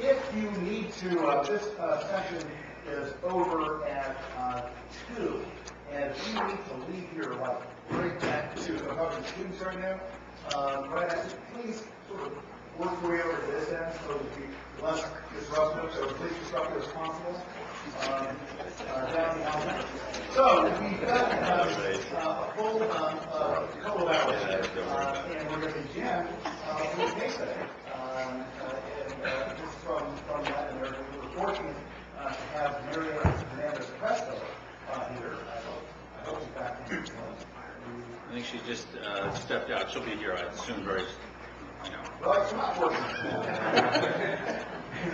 If you need to, this session is over at 2, and if you need to leave here, like, right back to a couple of students right now, right after, please sort of work your way over to this end so that we less disruptive, so as least disruptive as possible. Down the outlet. So we've got a full couple of hours here, and we're going to begin with a case study. Just from that, and we're fortunate to have Mary Hernandez Presto here. I hope she's back. I think she just stepped out. She'll be here, I assume, very. Well, it's not fortunate.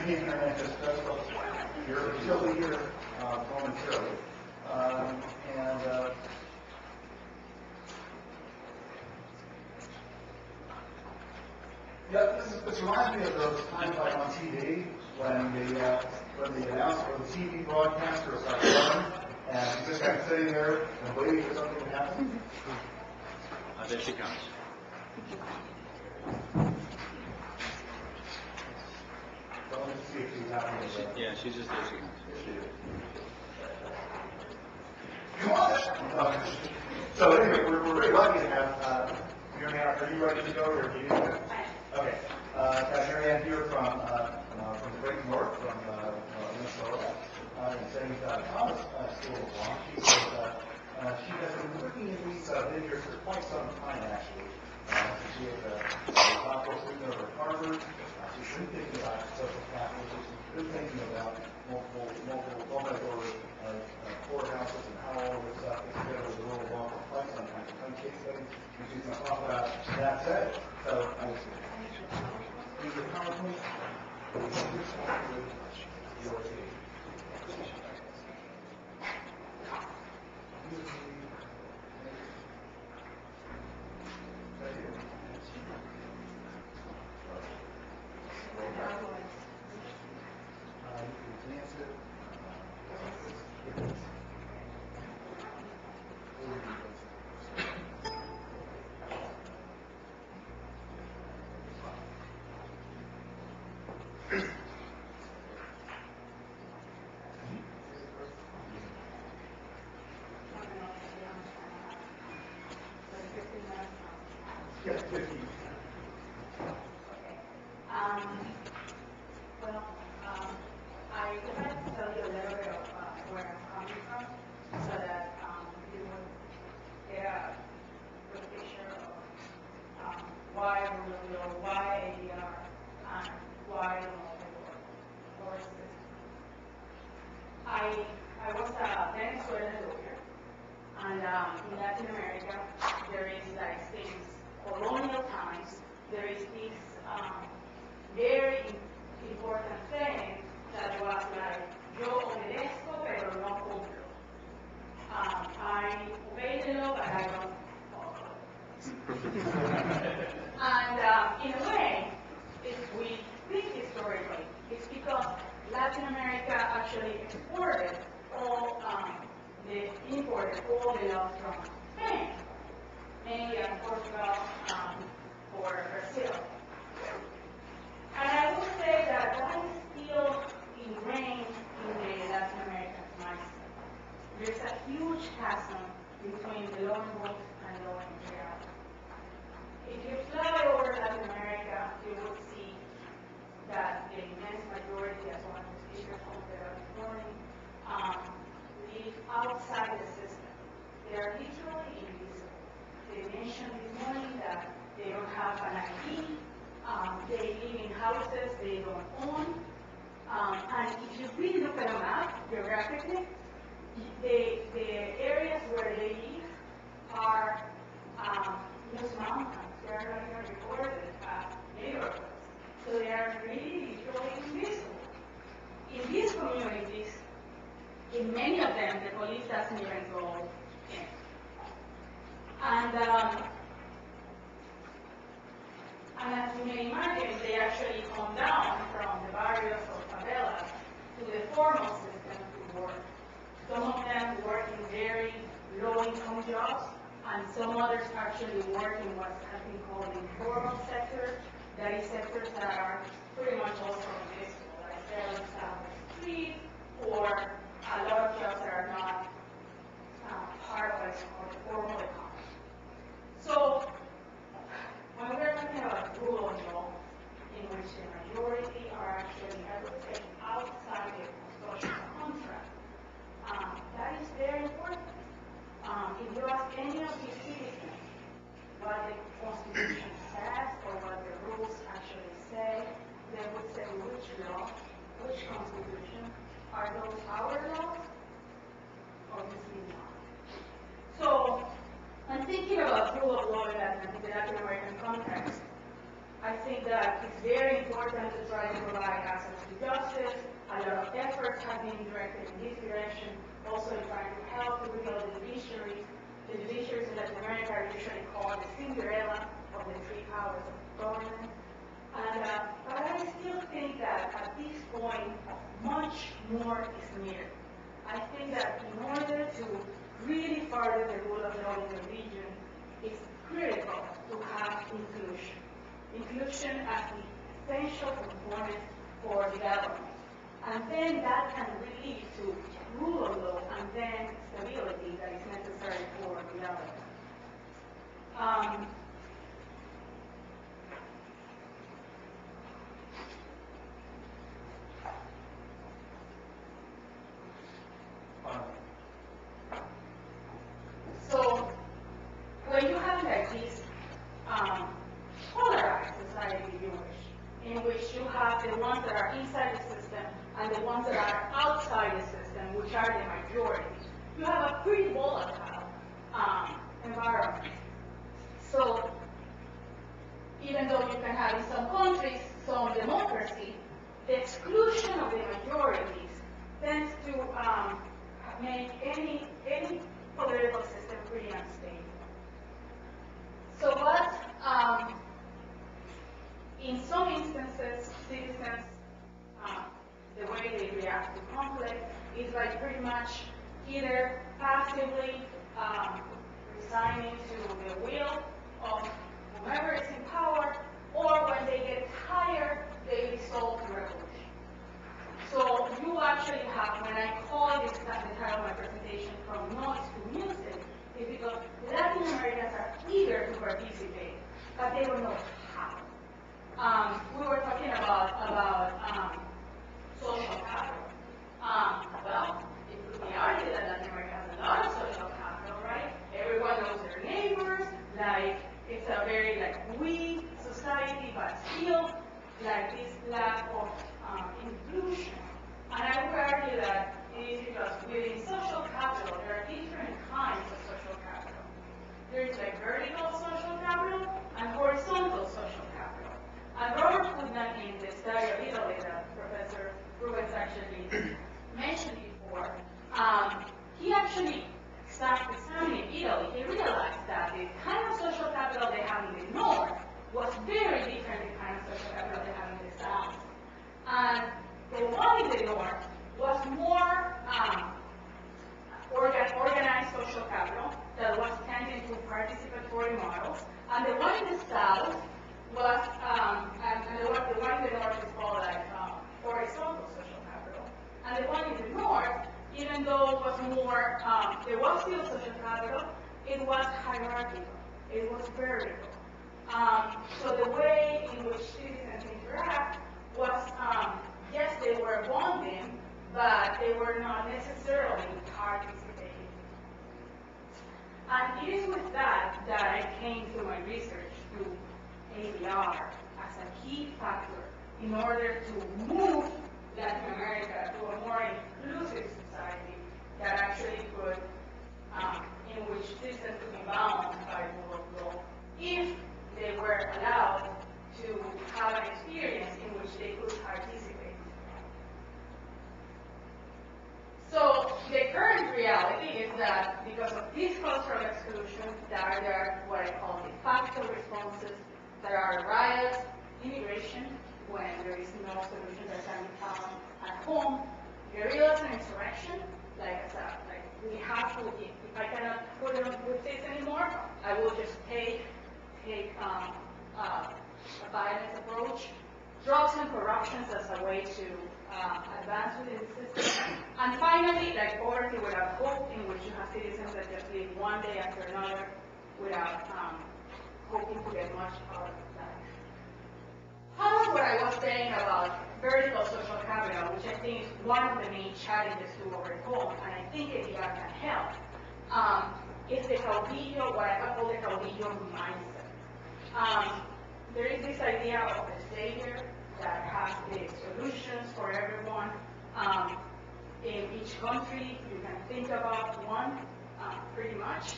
Mary Hernandez Presto. She'll be here momentarily. Yeah, this reminds me of those times like on TV when the announcer or the TV broadcaster is like running, and she's just kind of sitting there and waiting for something to happen. There she comes. So let me see if she's happy with that. Yeah, she's just there. She comes. Come on! So anyway, we're very lucky to have Marianne. Are you ready to go, or do you need to? Okay. Got Marianne here from the Great North, from Minnesota, in St. Thomas School of Law. She has been working in these vineyards for quite some time, actually. She is a doctoral student over at Harvard. She's been thinking about social capitalism. She's been thinking about multi-door courthouses and how all of this stuff is together with the rule of law for quite some time. Some case studies, and she's going to talk about that today. So I was use your PowerPoint. Yes, 15. Okay. I would like to tell you a little bit of where I'm coming from, so that you would get a good picture of why Rubio, why ADR, and why multi-door courses. I was a Venezuelan lawyer, and in Latin America, there is like since colonial times, there is this very important thing that was like, yo obedezco, pero no cumplo. I obey the law, but I don't follow it. And in a way, if we think historically, it's because Latin America actually imported all the laws from Spain, mainly Portugal or Brazil. And I would say that that is still ingrained in the Latin American mindset. There's a huge chasm between the law in books and law in reality. If you fly over Latin America, you will see that the immense majority, as one of the speakers pointed out this morning, live outside the system. They are literally invisible. They mentioned this morning that they don't have an ID, they live in houses they don't own, and if you really look at a map, geographically, the areas where they live are just mountains. They are not even recorded as neighborhoods. So they are really literally invisible. In these communities, in many of them, the police doesn't even go in. And as you may imagine, they actually come down from the barrios or favelas to the formal system to work. Some of them work in very low-income jobs, and some others actually work in what has been called the informal sector, that is sectors that are pretty much also invisible, like selling stuff on the street, or a lot of jobs that are not part of the formal economy. So when we're talking about rule of law, in which the majority are actually, I would say, outside the social contract, that is very important. If you ask any of these citizens what the Constitution says or what the rules actually say, they would say which law, which Constitution, are those our laws? Obviously not. So, when thinking about rule of law in the Latin American context, I think that it's very important to try to provide access to justice. A lot of efforts have been directed in this direction, also in trying to help to rebuild the judiciaries. The judiciaries in Latin America are usually called the Cinderella of the three powers of government. But I still think that at this point, much more is needed. I think that in order to really further the rule of law in the region, it's critical to have inclusion. Inclusion as the essential component for development. And then that can lead to rule of law and then stability that is necessary for development. So when you have like this polarized society, if you wish, in which you have the ones that are inside the system and the ones that are outside the system, which are the majority, you have a pretty volatile environment. So even though you can have in some countries some democracy, the exclusion of the majorities tends to make any political system pretty unstable. So what, in some instances, citizens, the way they react to conflict is like pretty much either passively resigning to the will of whomever is in power, or when they get tired, they resort to revolution. So you actually have, when I call this the title of my presentation, From Noise to Music, is because Latin Americans are eager to participate, but they don't know how. We were talking about social capital. Well, it could be argued that Latin America has a lot of social capital, right? Everyone knows their neighbors, like it's a very weak society, but still this lack of inclusion. And I would argue that it is because within social capital, there are different kinds of social capital. There's vertical social capital and horizontal social capital. And Robert Putnam, in the study of Italy that Professor Rubens actually mentioned before, he actually started examining Italy. He realized that the kind of social capital they have in the north was very different than the kind of social capital they have in the south. And the one in the north was more organized social capital that was tending to participatory models, and the one in the south was, and the one in the north is called horizontal social capital, and the one in the north, even though it was more, there was still social capital, it was hierarchical, it was vertical. So the way in which citizens interact was, yes, they were bonding, but they were not necessarily participating. And it is with that that I came through my research to ADR as a key factor in order to move Latin America to a more inclusive society that actually could, in which citizens could be bound by rule of law if they were allowed to have an experience in which they could participate. So the current reality is that because of this cultural exclusion, there are what I call de facto responses. There are riots, immigration, when there is no solution that can be found at home, guerrillas and insurrection, we have to, if I cannot put on with this anymore, I will just take violence approach, drugs and corruptions as a way to advance within the system, and finally, like poverty without hope, in which you have citizens that just live one day after another without hoping to get much out of life. How is what I was saying about vertical social capital, which I think is one of the main challenges to overcome, and I think ADR can help, is the caudillo, what I call the caudillo mindset. There is this idea of the savior that has the solutions for everyone. In each country, you can think about one, pretty much.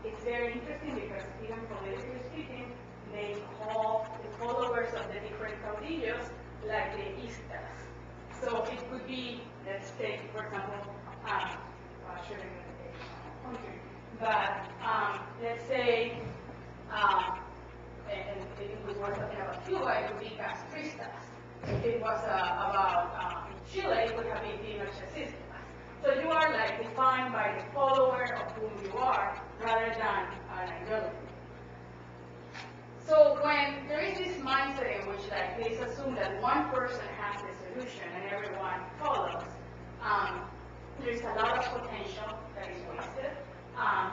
It's very interesting because even politically speaking, they call the followers of the different caudillos like the istas. So it could be, let's take, for example, I shouldn't take country, but let's say, and if we were talking about Cuba, it would be castristas. If it was about Chile, it would have been Pinochetistas. So you are like defined by the follower of whom you are, rather than an ideology. So when there is this mindset in which like they assume that one person has the solution and everyone follows, there is a lot of potential that is wasted.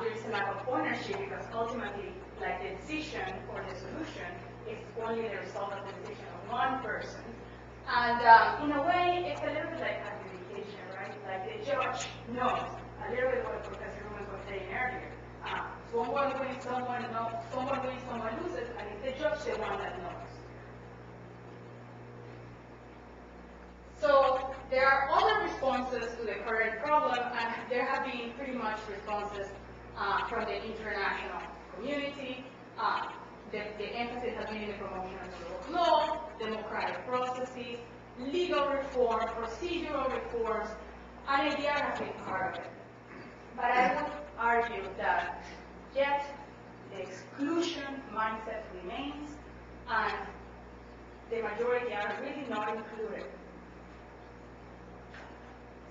There is a lack of ownership because ultimately, like the decision or the solution is only the result of the decision of one person. And in a way, it's a little bit like adjudication, right? Like the judge knows a little bit what Professor Ruben was saying earlier. Someone wins, someone loses, and it's the judge the one that knows. So there are other responses to the current problem, and there have been pretty much responses from the international community. The emphasis has been in the promotion of the rule of law, democratic processes, legal reform, procedural reforms, and ADR has been part of it. But I would argue that yet the exclusion mindset remains, and the majority are really not included.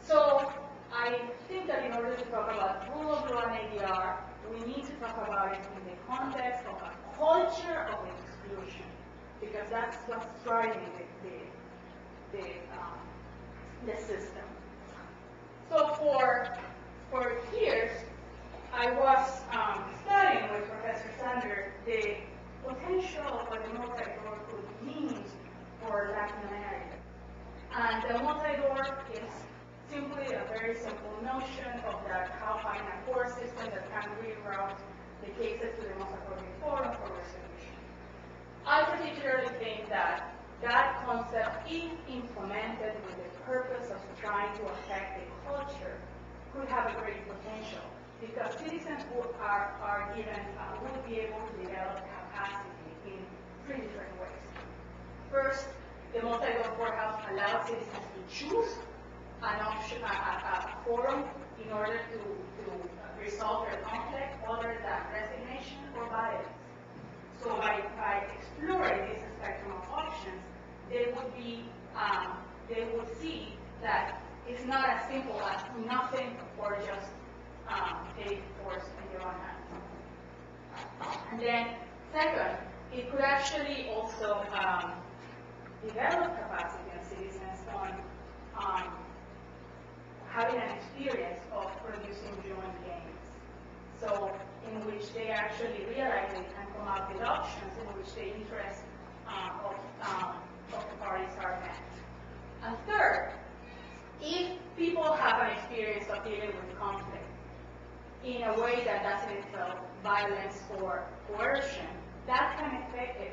So I think that in order to talk about rule of law and ADR, we need to talk about it in the context of a culture of exclusion, because that's what's driving the system. So for years, I was studying with Professor Sander the potential of what the multi-door could mean for Latin America. And the multi-door is simply a very simple notion of that how having a court system that can reroute the cases to the most appropriate forum for resolution. I particularly think that that concept, if implemented with the purpose of trying to affect the culture, could have a great potential, because citizens who are given, would be able to develop capacity in three different ways. First, the multi-door courthouse allows citizens to choose an option, a forum in order to resolve their conflict other than resignation or violence. So by exploring this spectrum of options, they would see that it's not as simple as nothing or just take force in your own hands. And then second, it could actually also develop capacity in citizens on having an experience of producing joint gains. So in which they actually realize they can come up with options in which the interests of the parties are met. And third, if people have an experience of dealing with conflict in a way that doesn't entail violence or coercion, that can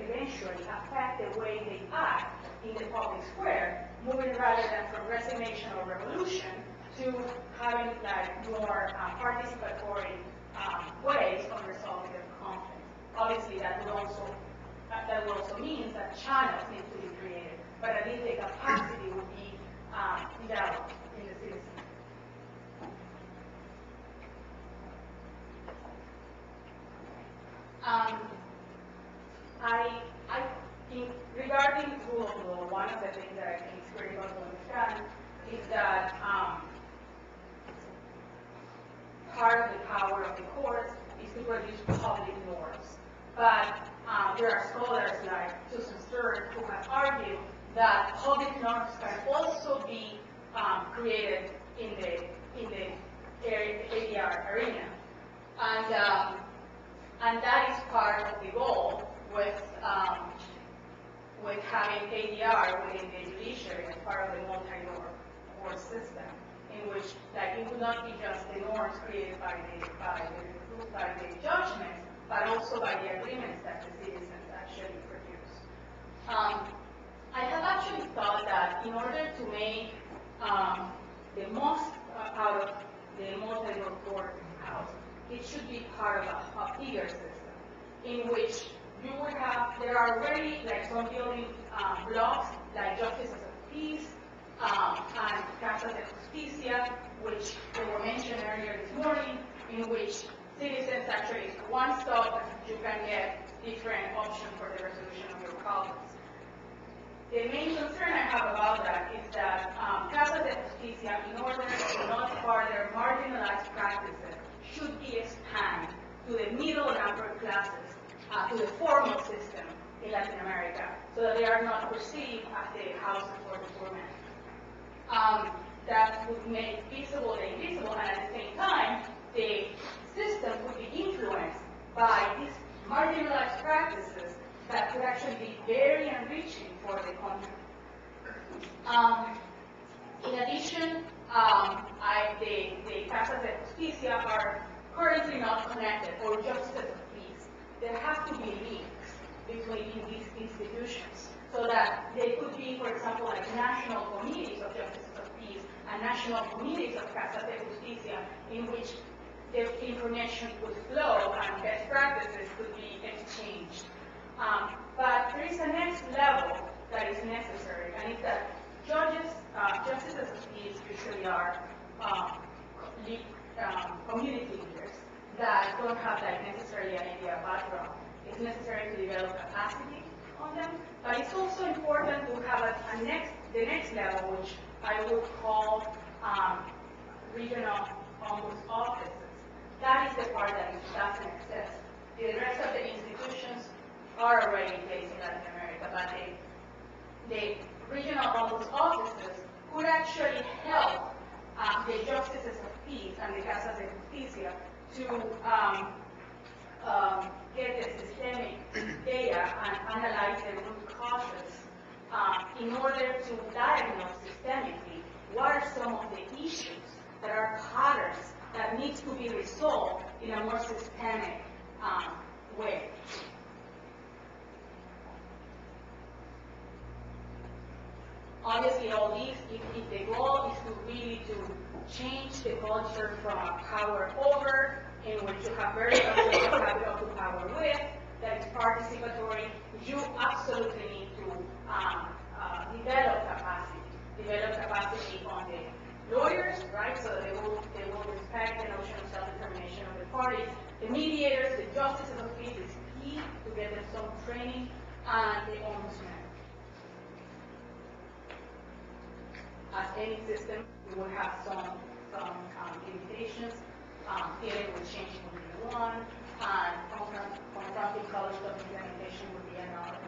eventually affect the way they act in the public square, moving rather than from resignation or revolution to having like more participatory ways of resolving their conflict. Obviously, that will also mean that channels need to be created, but at least the capacity will be developed in the citizens. I think regarding rule of law, one of the things that I think is critical to understand is that part of the power of the courts is to produce public norms. but there are scholars like Susan Stewart who have argued that public norms can also be created in the ADR arena, and that is part of the goal with having ADR within the judiciary as part of the multi-court system, in which like it would not be just the norms created by the judgments, but also by the agreements that the citizens actually produce. I have actually thought that in order to make the most out of the multi-court house, it should be part of a bigger system in which you would have, there are already like some building blocks like justices of peace and Casas de Justicia, which they were mentioned earlier this morning, in which citizens actually, one stop, you can get different options for the resolution of your problems. The main concern I have about that is that Casas de Justicia, in order to not further marginalized practices, should be expanded to the middle and upper classes, to the formal system in Latin America, so that they are not perceived as the houses for the poor man. That would make visible the invisible, and at the same time, the system would be influenced by these marginalized practices that could actually be very enriching for the country. In addition, the Casas de Justicia are currently not connected, or justices of peace. There have to be links between these institutions, so that they could be, for example, like national committees of justices of peace and national committees of Casas de Justicia, in which the information could flow and best practices could be exchanged. But there is a next level that is necessary, and it's that justices of peace usually are community leaders that don't have like necessarily an India background. It's necessary to develop capacity on them, but it's also important to have the next level, which I would call regional ombuds offices. That is the part that doesn't exist. The rest of the institutions are already in place in Latin America, but the regional ombuds offices could actually help the justices of peace and the Casas de Justicia to get the systemic data and analyze the root causes in order to diagnose systemically what are some of the issues that are patterns that needs to be resolved in a more systemic way. Obviously, all these, if the goal is to really to change the culture from a power over, in which you have very little capital to power with, that is participatory, you absolutely need to develop capacity on the lawyers, right? So they will respect the notion of self-determination of the parties. The mediators, the justices of peace is key to get them some training, and the ombudsman. As any system, we will have some limitations. Dealing with change would be one, and confronting colors of implementation would be another.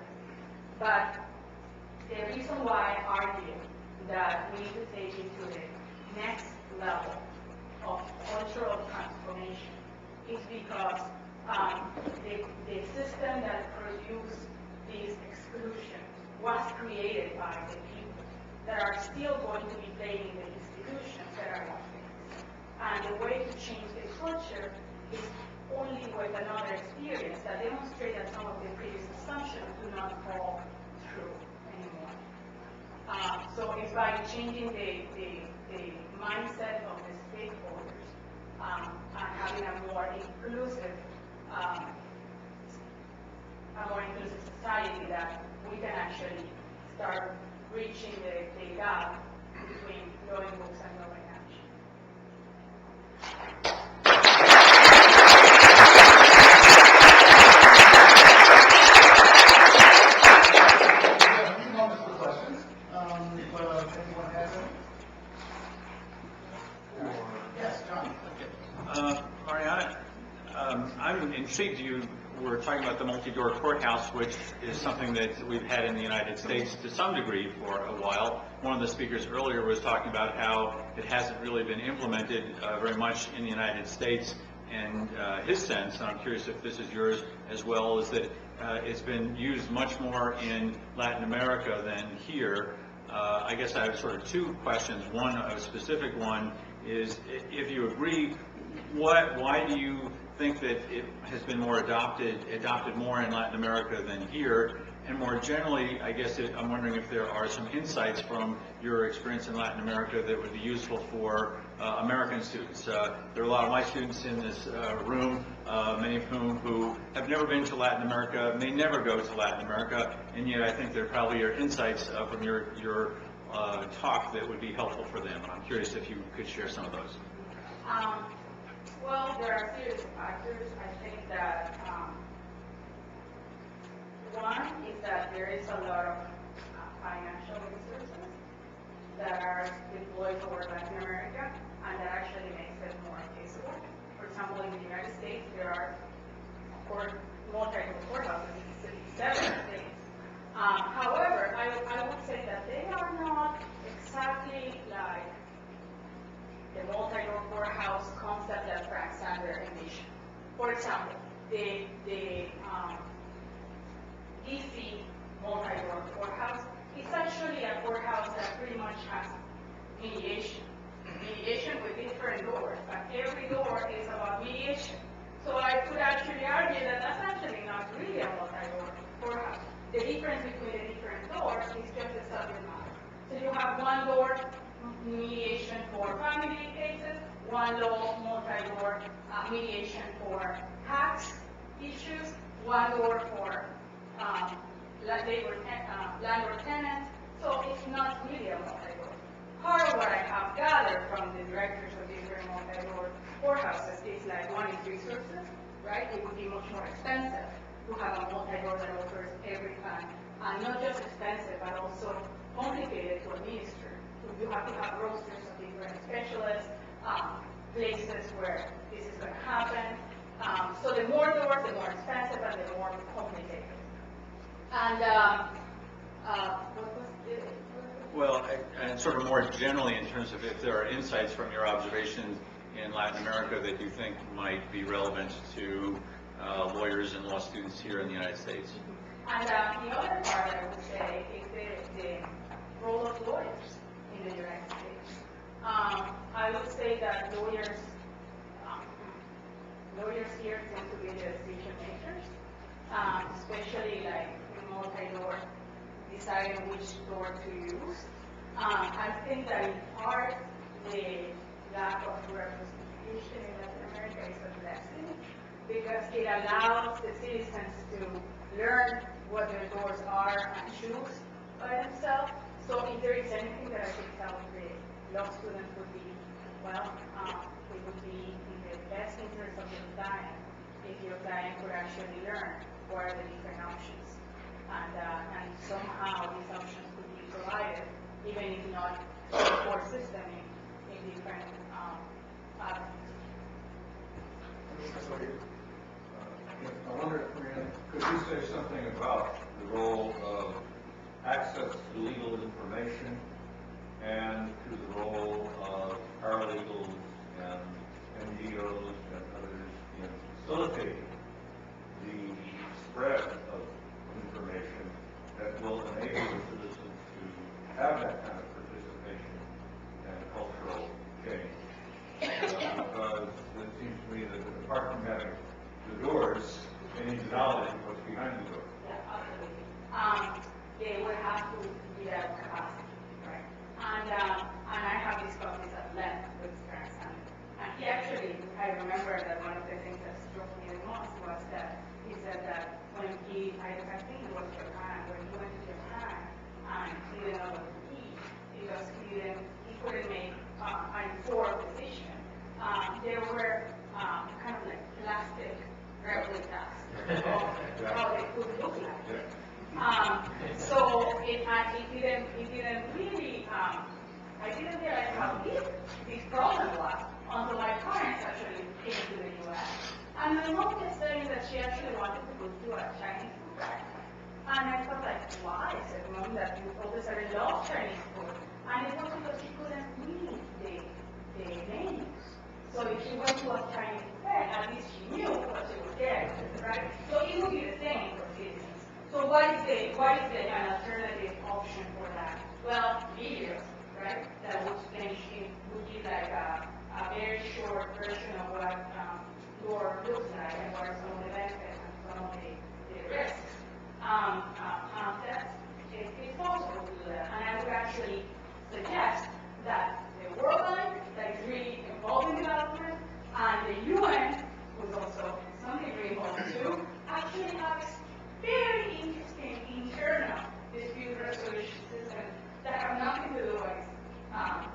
But the reason why I argue that we need to take it to the next level of cultural transformation is because the system that produced these exclusions was created by the people that are still going to be playing in the institutions that are not fixed. And the way to change the culture is only with another experience that demonstrates that some of the previous assumptions do not fall true anymore. So it's by changing the mindset of the stakeholders and having a more inclusive society that we can actually start reaching the gap between knowing books and knowing action. We have a few moments for questions. If anyone has any? Yes, John. Mariana, I'm intrigued. You we're talking about the multi-door courthouse, which is something that we've had in the United States to some degree for a while. One of the speakers earlier was talking about how it hasn't really been implemented very much in the United States, and his sense, and I'm curious if this is yours as well, is that it's been used much more in Latin America than here. I guess I have sort of two questions. One, a specific one, is if you agree, why do you think that it has been more adopted more in Latin America than here? And more generally, I guess I'm wondering if there are some insights from your experience in Latin America that would be useful for American students. There are a lot of my students in this room, many of whom who have never been to Latin America, may never go to Latin America, and yet I think there probably are insights from your talk that would be helpful for them. I'm curious if you could share some of those. Well, there are serious factors. I think that one is that there is a lot of financial resources that are deployed toward Latin America, and that actually makes it more feasible. For example, in the United States, there are multi-door courthouses in 7 states. However, I would say that they are not exactly like the multi-door courthouse concept that Frank Sander envisioned. For example, the DC multi-door courthouse is actually a courthouse that pretty much has mediation with different doors, but every door is about mediation. So I could actually argue that that's actually not really a multi-door courthouse. The difference between the different doors is just the subject matter. So you have one door mediation for family cases, one multi-door mediation for tax issues, one door for landlord-tenant, so it's not really a multi-door. Part of what I have gathered from the directors of different multi-door courthouses is like one is resources, right? It would be much more expensive to have a multi-door that offers every kind, and not just expensive, but also complicated to administer. You have to have rosters of different specialists, places where this is going to happen. So the more doors, the more expensive and the more complicated. And what was the... Well, and sort of more generally in terms of if there are insights from your observations in Latin America that you think might be relevant to lawyers and law students here in the United States. And the other part I would say is the role of lawyers in the United States. I would say that lawyers here tend to be the decision makers, especially like in multi-door, deciding which door to use. I think that in part the lack of representation in Latin America is a blessing because it allows the citizens to learn what their doors are and choose by themselves. So if there is anything that I could tell the law students would be, well, it would be in the best interest of your client if your client could actually learn what are the different options. And somehow these options could be provided, even if not the core system in different avenues. I wonder, could you say something about the role of access to legal information and to the role of paralegals and NGOs and others in facilitating the spread of information that will enable the citizens to have that kind of participation and cultural change? Because it seems to me that apart from having the doors, they need knowledge of what's behind the door. Yeah, absolutely. They would have to be that capacity, right? And I have these copies at length with Frank Sander. And he actually, I remember that one of the things that struck me the most was that he said that when I think it was Japan, when he went to Japan and he didn't know what to eat because he couldn't make an informed decision. There were kind of like plastic replicas of how they could look like. So it didn't really, I didn't realize how big this problem was until my parents actually came to the U.S. And my mom kept saying that she actually wanted to go to a Chinese food restaurant. And I thought, like, why? I said, Mom, that you always said I love Chinese food. And it was because she couldn't read the menus. So if she went to a Chinese buffet, at least she knew what she was getting, right? So it would be the same for citizens. So what is an alternative option for that? Well, videos, right? That would give like a very short version of what your looks like and what are some of the benefits and some of the risks. Concepts, it's possible to do that. And I would actually suggest that the World Bank, that is really involved in development, and the UN, who's also in some degree involved too, actually have very interesting internal dispute resolution systems that have nothing to do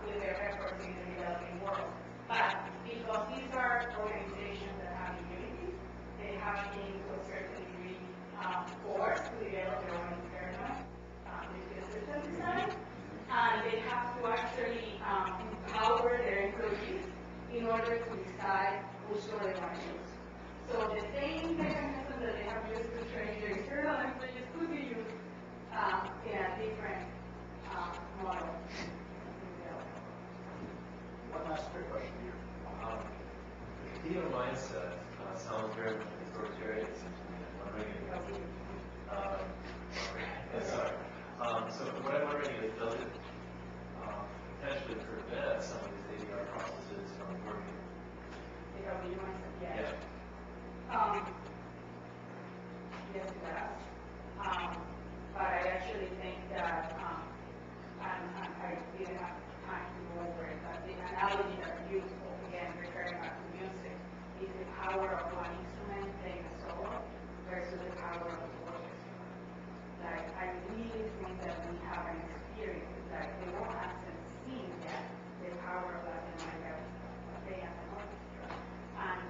with their efforts in the developing world. But because these are organizations that have immunity, they have been to a certain degree forced to develop their own internal dispute system design, and they have to actually empower their employees in order to decide which store they want to use. So the same mechanism that they have used to train their internal employees could be used in a different model. One last quick question here. The Castillo mindset sounds very much authoritarian to me. I'm wondering if sorry. So what I'm wondering is, does it potentially prevent some of these ADR processes from working? The mindset, yes. Yeah. Yes, it does. But I actually think that, I didn't have time to go over it, but the analogy that's useful, again, referring back to music, is the power of one instrument playing a solo versus the power of the orchestra. Like, I really think that we have an experience, like, the world hasn't seen yet the power of Latin America playing as an orchestra. And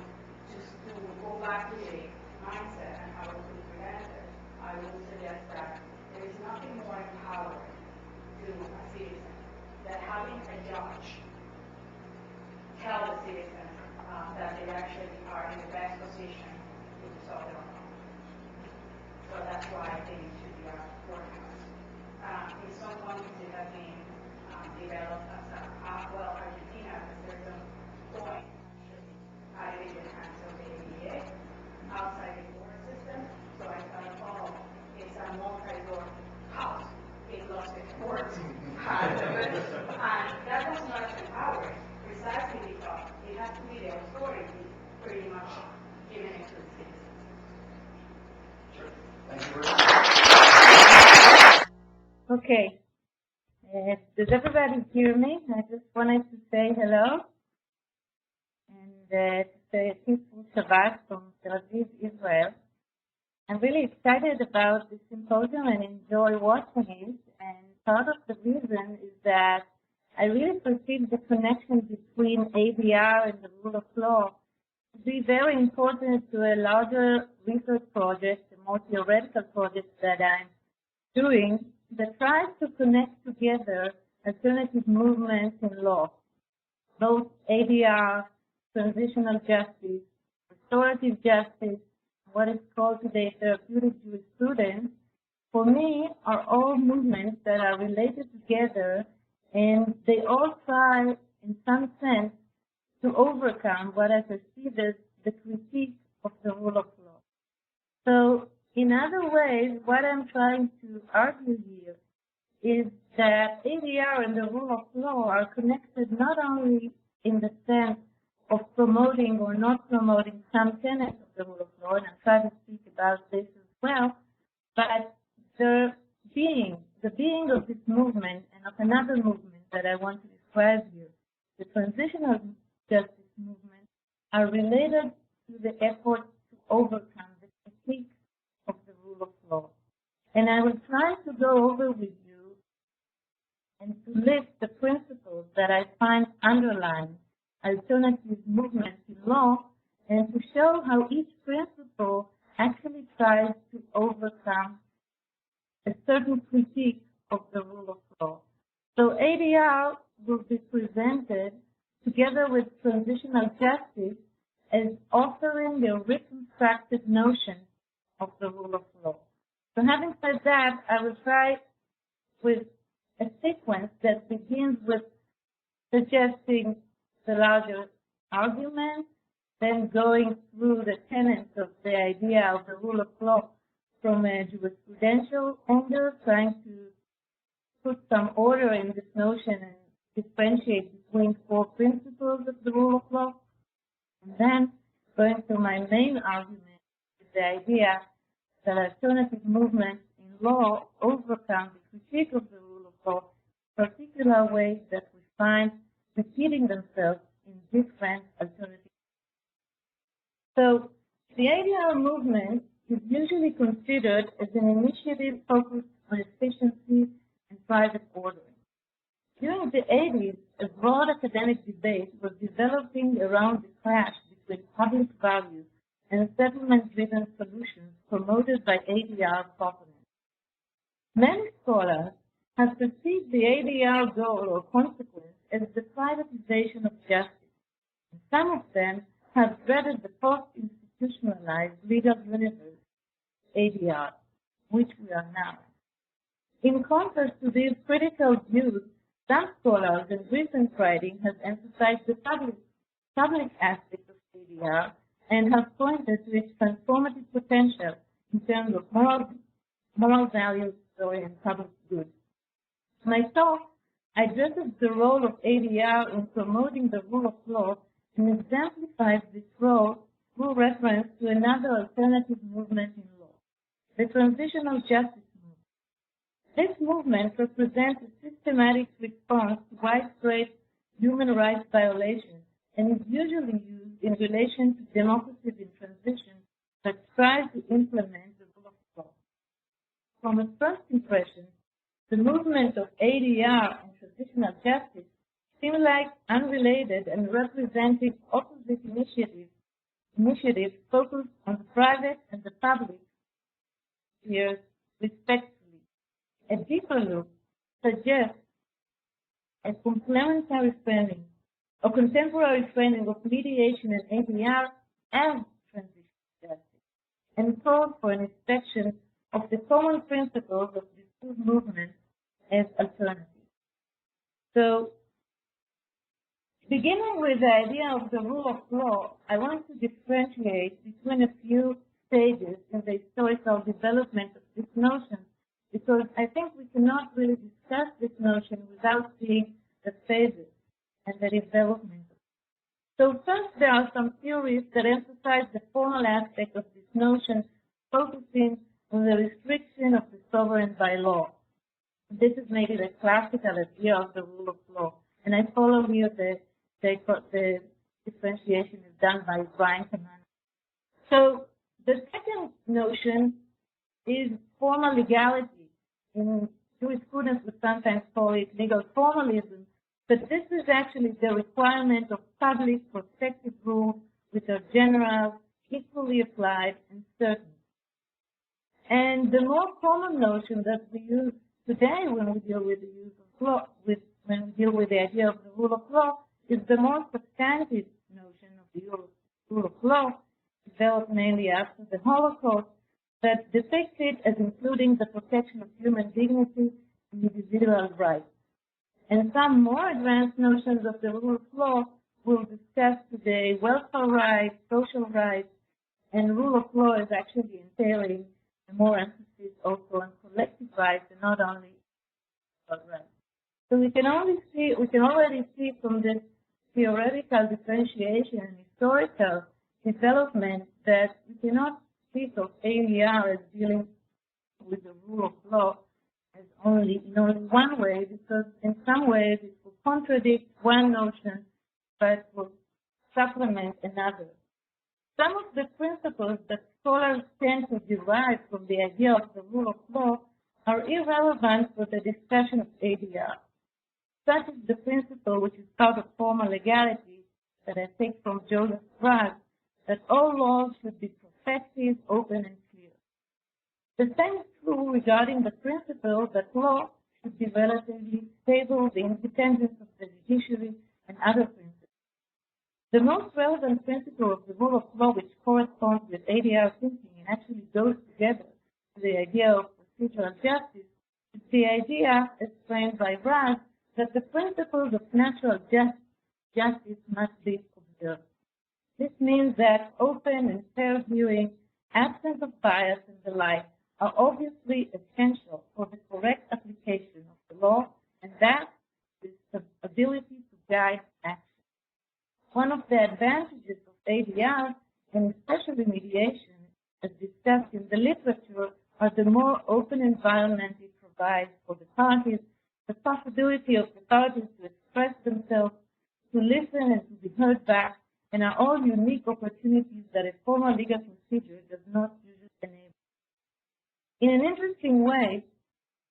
just to go back to the mindset and how it could be prevented, I would suggest that there is nothing more empowering to a citizen than having a judge tell the citizen that they actually are in the best position to solve their own problem. So that's why I think it should be a courthouse. In some countries it has been developed as Argentina at a certain point had it in the hands of the ADA outside the court system. So I thought, it's a multi-door house. It lost its court part of it. And that was not empowering, precisely because it has to be the authority pretty much given it to the citizens. Sure. Thank you very much. Okay. Does everybody hear me? I just wanted to say hello and to say a peaceful Shabbat from Tel Aviv, Israel. I'm really excited about this symposium and enjoy watching it. And part of the reason is that I really perceive the connection between ADR and the rule of law to be very important to a larger research project, a more theoretical project that I'm doing that tries to connect together alternative movements in law, both ADR, transitional justice, restorative justice, what is called today therapeutic jurisprudence, for me are all movements that are related together, and they all try, in some sense, to overcome what I perceive as the critique of the rule of law. So, in other ways, what I'm trying to argue here is that ADR and the rule of law are connected not only in the sense of promoting or not promoting some tenets of the rule of law, and I'll try to speak about this as well, but the being of this movement and of another movement that I want to describe here, the transitional justice movement, are related to the effort to overcome the critique of the rule of law. And I will try to go over with you and to list the principles that I find underlying alternative movements in law, and to show how each principle actually tries to overcome a certain critique of the rule of law. So ADR will be presented together with transitional justice as offering a written abstracted notion of the rule of law. So having said that, I will try with a sequence that begins with suggesting the larger argument, then going through the tenets of the idea of the rule of law from a jurisprudential angle, trying to put some order in this notion and differentiate between four principles of the rule of law, and then going to my main argument with the idea that alternative movements in law overcome the critique of the rule of law in particular ways that we find repeating themselves in different alternatives. So the ideal movement is usually considered as an initiative focused on efficiency and private ordering. During the 80s, a broad academic debate was developing around the clash between public values and settlement-driven solutions promoted by ADR proponents. Many scholars have perceived the ADR goal or consequence as the privatization of justice, and some of them have dreaded the post-institutionalized legal universe, ADR, which we are now. In contrast to these critical views, some scholars in recent writing have emphasized the public aspect of ADR and have pointed to its transformative potential in terms of moral values, and public good. My talk addresses the role of ADR in promoting the rule of law and exemplifies this role through reference to another alternative movement in law, the transitional justice movement. This movement represents a systematic response to widespread human rights violations and is usually used in relation to democracies in transition that strive to implement the rule of law. From a first impression, the movement of ADR and transitional justice seem like unrelated and representing opposite initiatives focused on the private and the public spheres respectively. A deeper look suggests a complementary framing or contemporary framing of mediation and ADR as transitional justice, and calls for an inspection of the common principles of these two movements as alternatives. So, beginning with the idea of the rule of law, I want to differentiate between a few stages in the historical development of this notion, because I think we cannot really discuss this notion without seeing the phases and the development. So first, there are some theories that emphasize the formal aspect of this notion, focusing on the restriction of the sovereign by law. This is maybe the classical idea of the rule of law, and I follow here the differentiation is done by Brian Kaman. So the second notion is formal legality. In jurisprudence, we sometimes call it legal formalism, but this is actually the requirement of public prospective rules which are general, equally applied, and certain. And the more common notion that we use today when we deal with the use of law, when we deal with the idea of the rule of law, is the more substantive notion of the rule of law, developed mainly after the Holocaust, that depicts it as including the protection of human dignity and individual rights. And some more advanced notions of the rule of law we'll discuss today: welfare rights, social rights, and rule of law is actually entailing a more emphasis also on collective rights and not only rights. So we can already see from this theoretical differentiation and historical development that we cannot speak of ADR as dealing with the rule of law as in only one way, because in some ways it will contradict one notion but will supplement another. Some of the principles that scholars tend to derive from the idea of the rule of law are irrelevant for the discussion of ADR. Such is the principle which is part of formal legality that I take from Joseph Bragg, that all laws should be prospective, open, and clear. The same is true regarding the principle that law should be relatively stable, the independence of the judiciary, and other principles. The most relevant principle of the rule of law, which corresponds response with ADR thinking and actually goes together to the idea of procedural justice is the idea explained by Raz that the principles of natural justice must be observed. This means that open and fair viewing, absence of bias, and the like are obviously essential for the correct application of the law, and that is the ability to guide action. One of the advantages of ADR, and especially mediation, as discussed in the literature, are the more open environment it provides for the parties, the possibility of the parties to express themselves, to listen and to be heard back, and are all unique opportunities that a formal legal procedure does not usually enable. In an interesting way,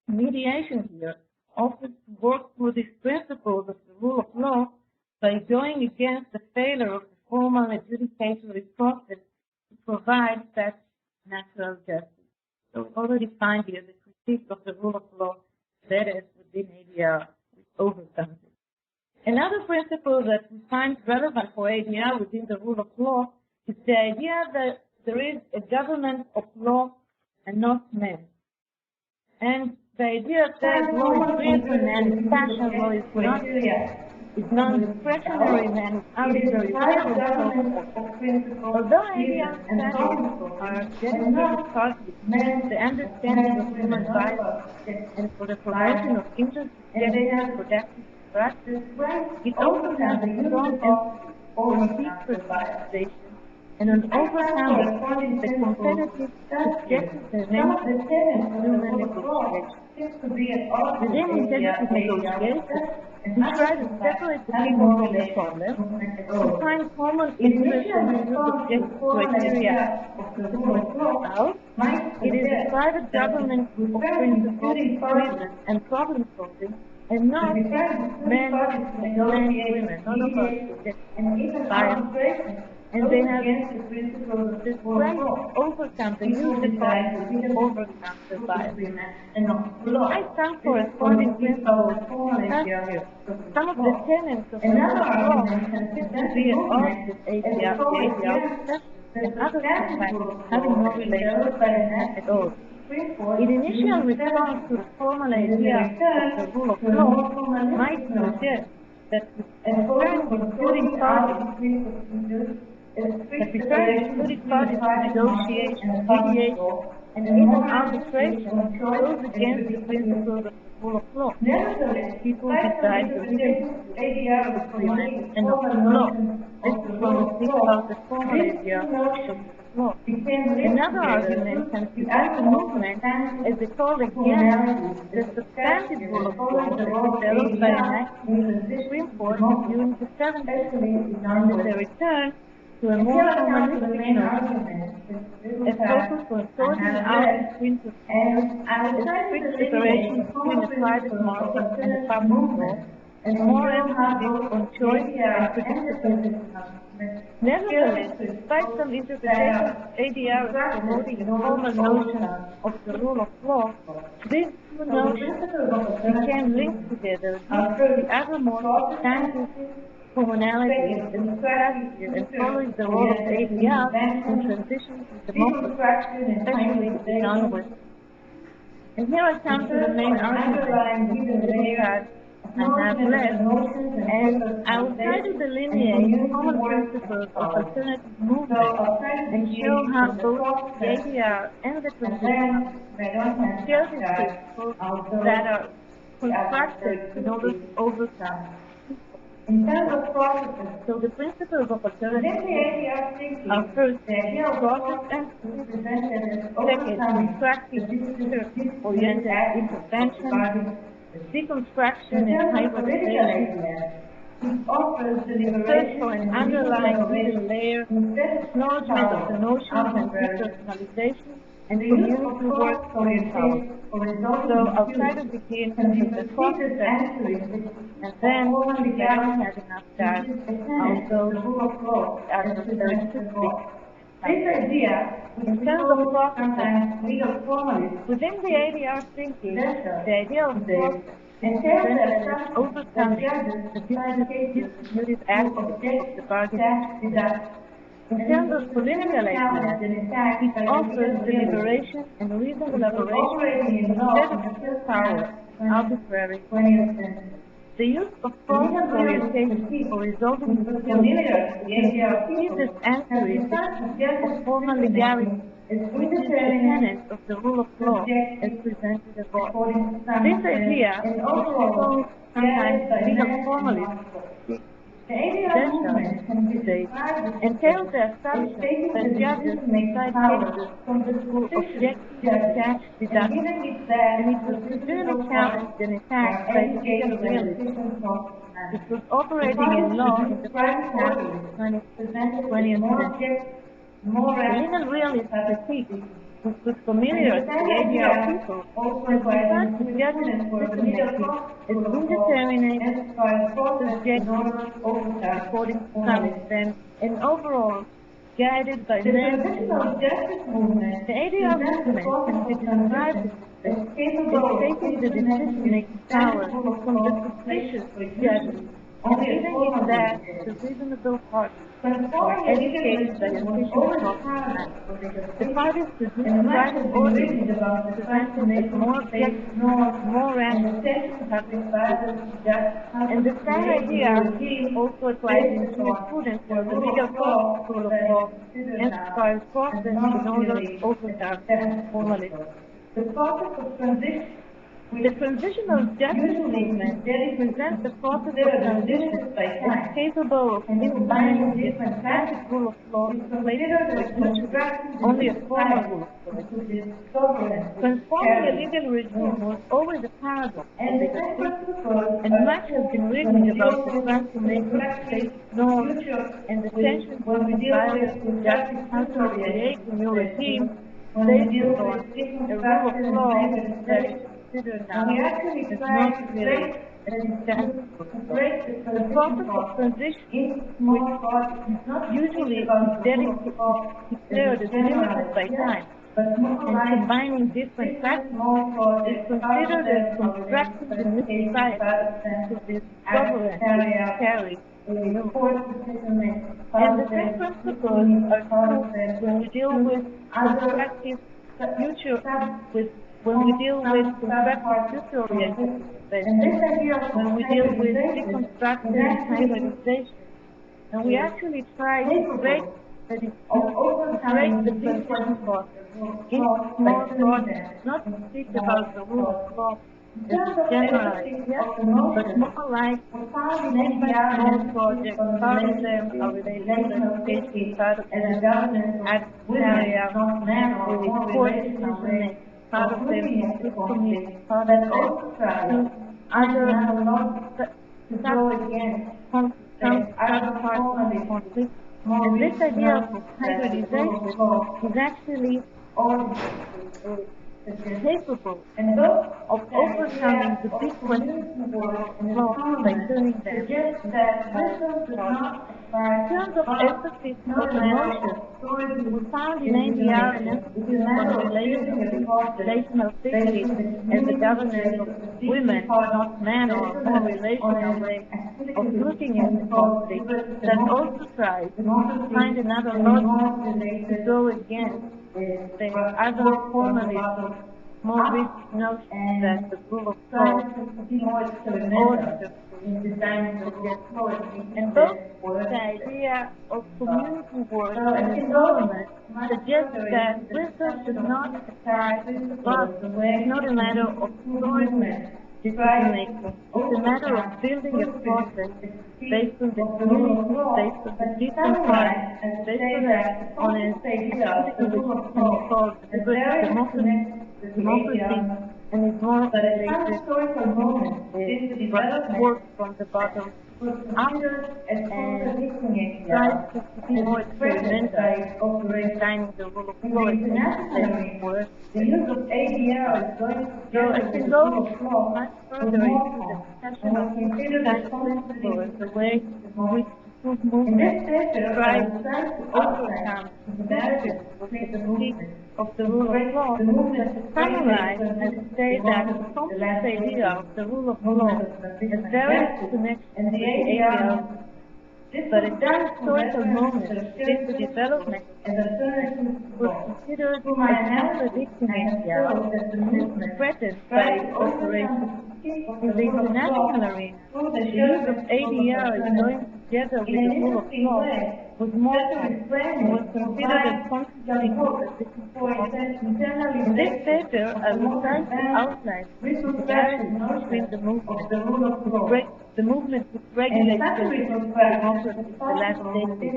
mediation here offers to work through these principles of the rule of law by going against the failure of the formal adjudicatory process to provide such natural justice. So we already find here the critique of the rule of law that is within ADR, which overcomes it. Another principle that we find relevant for ADR within the rule of law is the idea that there is a government of law and not men. And the idea that law is real for man, is passion, law is not non-discretionary, man is arbitrary. Although ADR statutes are dedicated partly to the understanding of human rights and for the promotion of interest-oriented productive practice, it also has a strong emphasis on deep participation and on overcoming the competitive subjective dimensions of human negotiation. Within executive negotiation, we try to separate the people from the problem, to find common interests and use objective criteria to sort out. It is a private government of principle, reason, and problem solving, and not men and women, not about subjective bias. And they have the strength to overcome, they use the bias to overcome the bias. Despite some corresponding principles discussed here, some of the tenets of the rule of law seem to be at odds with ADR discussion, and others sometimes having no relationship at all. In initial response to the formal idea of the rule of law might suggest that including parties to negotiation, mediation, and even arbitration goes against the principles of the rule of law. People decide to agreement and not law. This is when we speak about the formal idea of law. Another argument can present the movement as a call against the substantive rule of law that developed by enactment of the Supreme Court during the 70s, and as a return to a more formalistic notion, a focus on sorting out between a strict separation between the private market and the public law, and more emphasis on choice and predictability. Nevertheless, despite some interpretations of ADR as promoting a formal notion of the rule of law, these two notions became linked together due to the other more substantive commonalities and strategy and following the role of ADR in transition to democracy, especially the non-Western. And here I come to the main argument that I have left, and I will try to delineate common principles of alternative movement and show how both the ADR and the transition share these principles that are constructed in order to overcome. In terms of processes, so the principles of alternative movement are first process and second constructive oriented intervention, deconstruction and hybridization, search for an underlying hidden layer, acknowledgement of the notions and depersonalization, and community work for empowerment. So I'll try to begin with the process and then, if I don't have enough time, I'll go to the specific. This idea, in terms of process, within the ADR thinking, the idea of process is presented as overcoming the distributive aspect of the bargaining. In terms of of political ideas, it offers deliberation and reasoned elaboration instead of power, arbitrary. The use of force orientation for resolving disputes is as accurate of formal legality, which is the tenet of the rule of law as presented above. This idea, which is called sometimes legal formalism, entails the assumption that judges decide cases through objective, detached deduction, and it was severely challenged and attacked by the legal realism, which was operating in law in the first half of the 20th century. The legal realist critique, which was familiar to the ADR people, was referred to judges' decision-making as indeterminate, subjective, according to some extent, and overall guided by men and women. The ADR movement can be described as taking the decision-making power from the suspicious judges and giving it back to reasonable parties educated by official process. The parties produce private orders presented as more objective, more rational, and the same idea also applies in jurisprudence where the legal rule of law emphasizes process in order to overcome formalism. The transitional justice movement presents the process of transition as capable of implementing the classic rule of law in places where usually only a formal rule of law exists. Transforming a legal regime was always a paradox of legal principle, and much has been written about the transformation of state norms and the tensions of various justice how to create a new regime based upon a rule of law that is considered now as not really a substantive rule. The process of transition, which usually is declared as limited by time and combining different practices, is considered as constructing the new society into this sovereign carry. And the same principles are true when we deal with constructive future when we deal with constructive future-oriented intervention, when we deal with deconstruction and hybridization, and we actually try to break the decision process into small projects, not to speak about the rule of law as a general idea, but more like small projects. Part of them are related to education, part of them adversarial, court decision-making, part of them is community, part of them to other conflicts. And this idea of hybridization is actually capable of overcoming the big questions of law by turning them into in terms of emphasis of emotion, we found in ADR an emphasis on relational thinking as the governance of women, not men, or a more relational way of looking at the conflict that also tries to find another logic to go against the other formalism, more rigid notion that the rule of law is order and both the idea of community work and government suggests that wisdom should not apply to law. It's not a matter of authority decision-making. It's a matter of building a process based on the community, based on the different parties, based on an institution which can be called democracy, and is more related to work from the bottom up and tries to be more experimental in designing the rule of law and work. The use of ADR is going to so I can go much further into the discussion of design principle as a way in which the movement tries to overcome the barriers of the rule of law. To summarize, I would say that the complex idea of the rule of law has various connections with the ADR, but at that historical moment, since the development considered as contradicting each other and threatened by cooperation. In the international arena, the use of ADR is going together with the rule of law was more common and was considered as contradicting in this paper, I will try to outline the similarities between the movement which regulates democracy, the last decade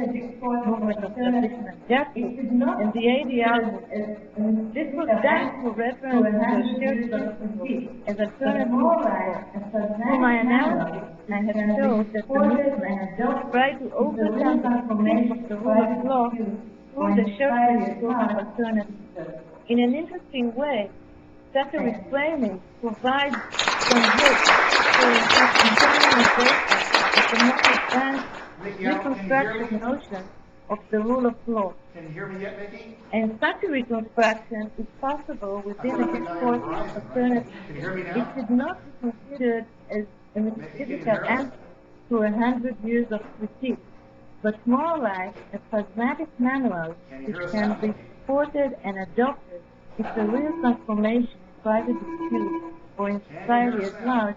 movement of transitional justice, and the ADR movement. This was done through reference to the shared principles as alternative to law. Through my analysis, I have shown that the movement tried to overcome the defeat of the rule of law through the shared principles of alternatives. In an interesting way, such a reframing provides some hope for internalization of the more advanced reconstructed notion of the rule of law. Can you hear me yet, Mickey? And such a reconstruction is possible within a discourse of alternatives. Can you hear me It now? should not be considered as a metaphysical answer to 100 years of critique, but more like a pragmatic manual which can be supported and adopted if the real transformation in private dispute or in society at large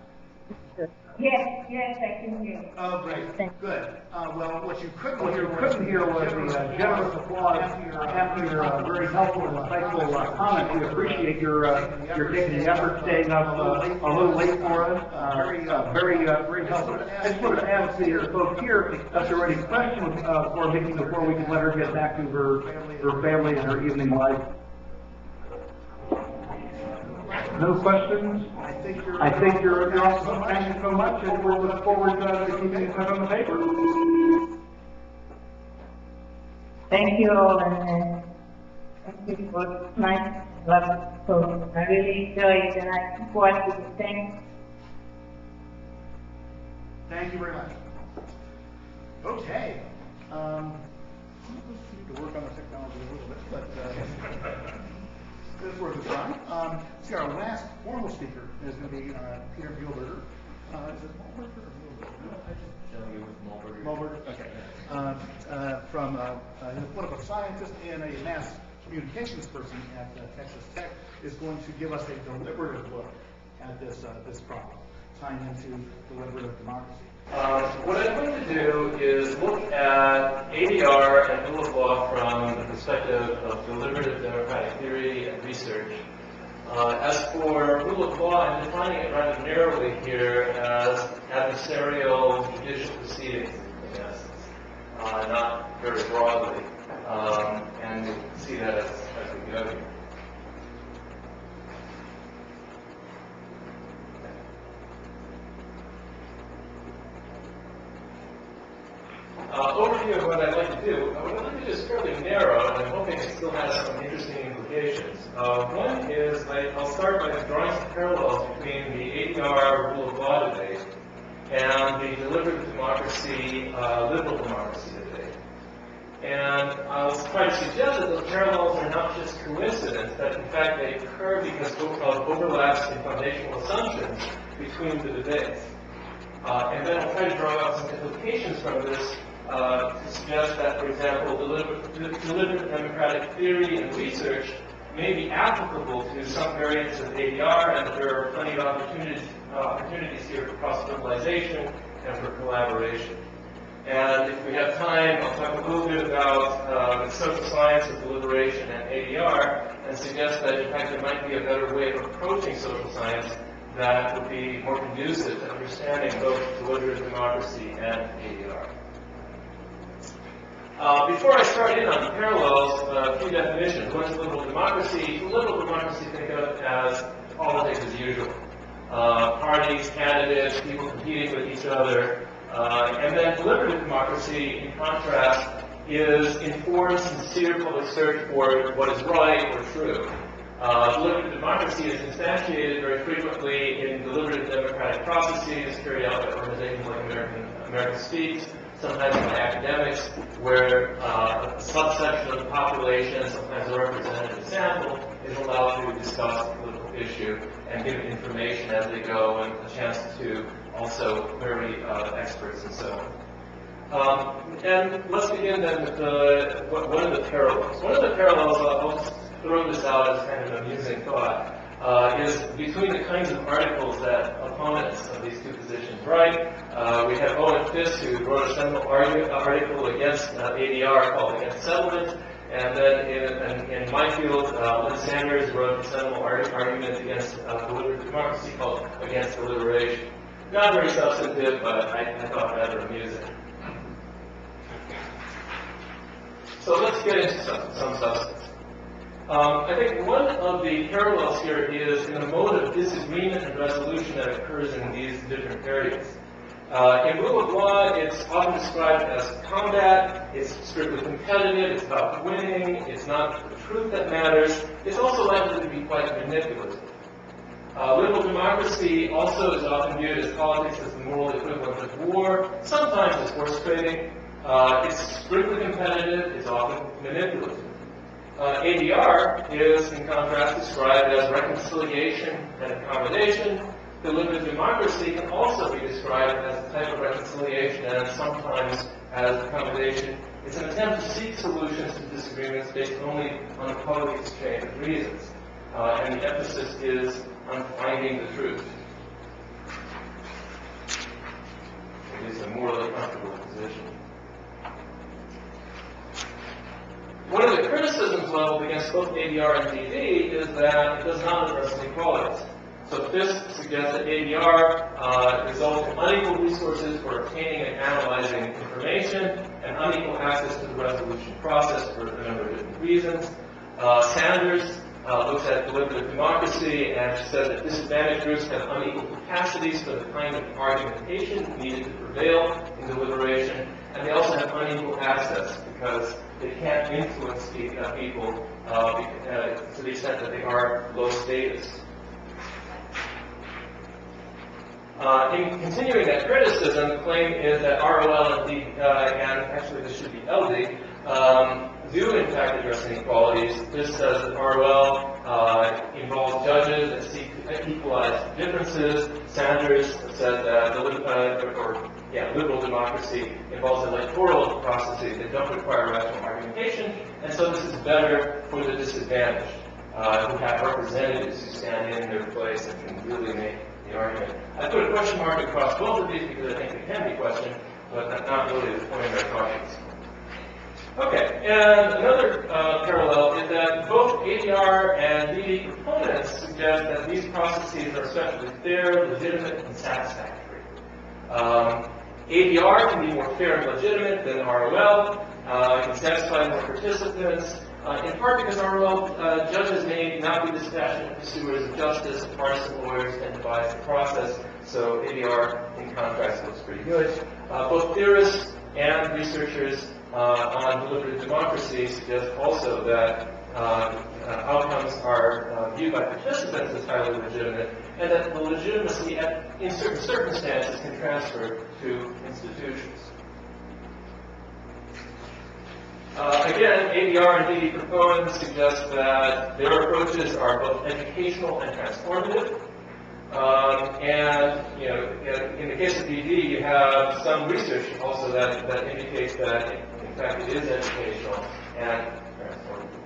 is just. Yes, I can hear you. Oh, great, good. Well, what you couldn't hear was the generous applause after your very helpful and insightful comments. We appreciate your taking the effort, staying up a little late for us. Very helpful. I just wanted to ask the folks here if there are any questions for Mickey before we can let her get back to her family and her evening life. No questions? I think you're awesome. Thank you so much, and we'll look forward to keeping in touch on the paper. Thank you all, and thank you for nice, lovely talk. I really enjoyed it, and I support you. Thank you very much. Okay. Need to work on the technology a little bit, but it's worth a try. See, our last formal speaker is going to be Peter Muehlberger. Is it Muehlberger or Muehlberger? Muehlberger, okay. From he's a political scientist and a mass communications person at Texas Tech, is going to give us a deliberative look at this problem, tying into deliberative democracy. What I'd like to do is look at ADR and rule of law from the perspective of deliberative democratic theory and research. As for rule of law, I'm defining it rather narrowly here as adversarial judicial proceedings, in essence, not very broadly. And we'll see that as we go here. Overview of what I'd like to do. What I'd like to do is fairly narrow, and I'm hoping it still has some interesting implications. One is I'll start by drawing some parallels between the ADR rule of law debate and the deliberative democracy, liberal democracy debate. And I'll try to suggest that those parallels are not just coincidence, that in fact they occur because of overlaps in foundational assumptions between the debates. And then I'll try to draw out some implications from this to suggest that, for example, deliberative democratic theory and research may be applicable to some variants of ADR, and that there are plenty of opportunities here for cross-fertilization and for collaboration. And if we have time, I'll talk a little bit about the social science of deliberation and ADR, and suggest that, in fact, there might be a better way of approaching social science that would be more conducive to understanding both deliberative democracy and ADR. Before I start in on the parallels, a few definitions. What is liberal democracy? Liberal democracy, think of it as politics as usual. Parties, candidates, people competing with each other. And then deliberative democracy, in contrast, is informed, sincere public search for what is right or true. Deliberative democracy is instantiated very frequently in deliberative democratic processes carried out by organizations like America Speaks, sometimes by academics, where a subsection of the population, sometimes a representative sample, is allowed to discuss the political issue and give information as they go, and a chance to also query experts and so on. And let's begin then with one of the parallels. One of the parallels, I'll just throw this out as kind of an amusing thought, is between the kinds of articles that opponents of these two positions write. We have Owen Fisk, who wrote a seminal article against ADR called Against Settlement, and then in my field, Lynn Sanders wrote a seminal argument against deliberative democracy called Against Deliberation. Not very substantive, but I thought rather amusing. So let's get into some substance. I think one of the parallels here is in the mode of disagreement and resolution that occurs in these different areas. In rule of law, it's often described as combat, it's strictly competitive, it's about winning, it's not the truth that matters, it's also likely to be quite manipulative. Liberal democracy also is often viewed as politics as the moral equivalent of war, sometimes as horse trading. It's strictly competitive, it's often manipulative. ADR is, in contrast, described as reconciliation and accommodation. Deliberative democracy can also be described as a type of reconciliation and sometimes as accommodation. It's an attempt to seek solutions to disagreements based only on a public exchange of reasons. And the emphasis is on finding the truth. It is a morally comfortable position. One of the criticisms leveled against both ADR and DD is that it does not address inequalities. So Fisk suggests that ADR results in unequal resources for obtaining and analyzing information and unequal access to the resolution process for a number of different reasons. Sanders looks at deliberative democracy and says that disadvantaged groups have unequal capacities for the kind of argumentation needed to prevail in deliberation, and they also have unequal access because they can't influence people to the extent that they are low status. In continuing that criticism, the claim is that ROL and actually this should be LD, do in fact address inequalities. This says that ROL involves judges that seek to equalize differences. Sanders says that liberal democracy involves electoral processes that don't require rational argumentation, and so this is better for the disadvantaged, who have representatives who stand in their place and can really make the argument. I put a question mark across both of these because I think they can be questioned, but that's not really the point of our talk. Okay, and another parallel is that both ADR and DD proponents suggest that these processes are especially fair, legitimate, and satisfactory. ADR can be more fair and legitimate than ROL. It can satisfy more participants, in part because ROL judges may not be dispassionate pursuers of justice, partisan lawyers tend to bias the process, so ADR, in contrast, looks pretty good. Both theorists and researchers on deliberative democracy suggest also that outcomes are viewed by participants as highly legitimate, and that the legitimacy in certain circumstances can transfer to institutions. Again, ADR and DD proponents suggest that their approaches are both educational and transformative. In the case of DD, you have some research also that indicates that, in fact, it is educational and transformative.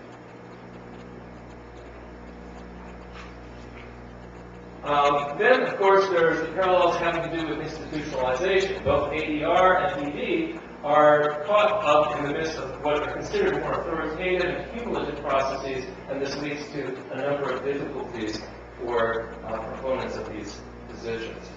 Then, of course, there's the parallels having to do with institutionalization. Both ADR and DD are caught up in the midst of what are considered more authoritative and cumulative processes, and this leads to a number of difficulties for proponents of these positions.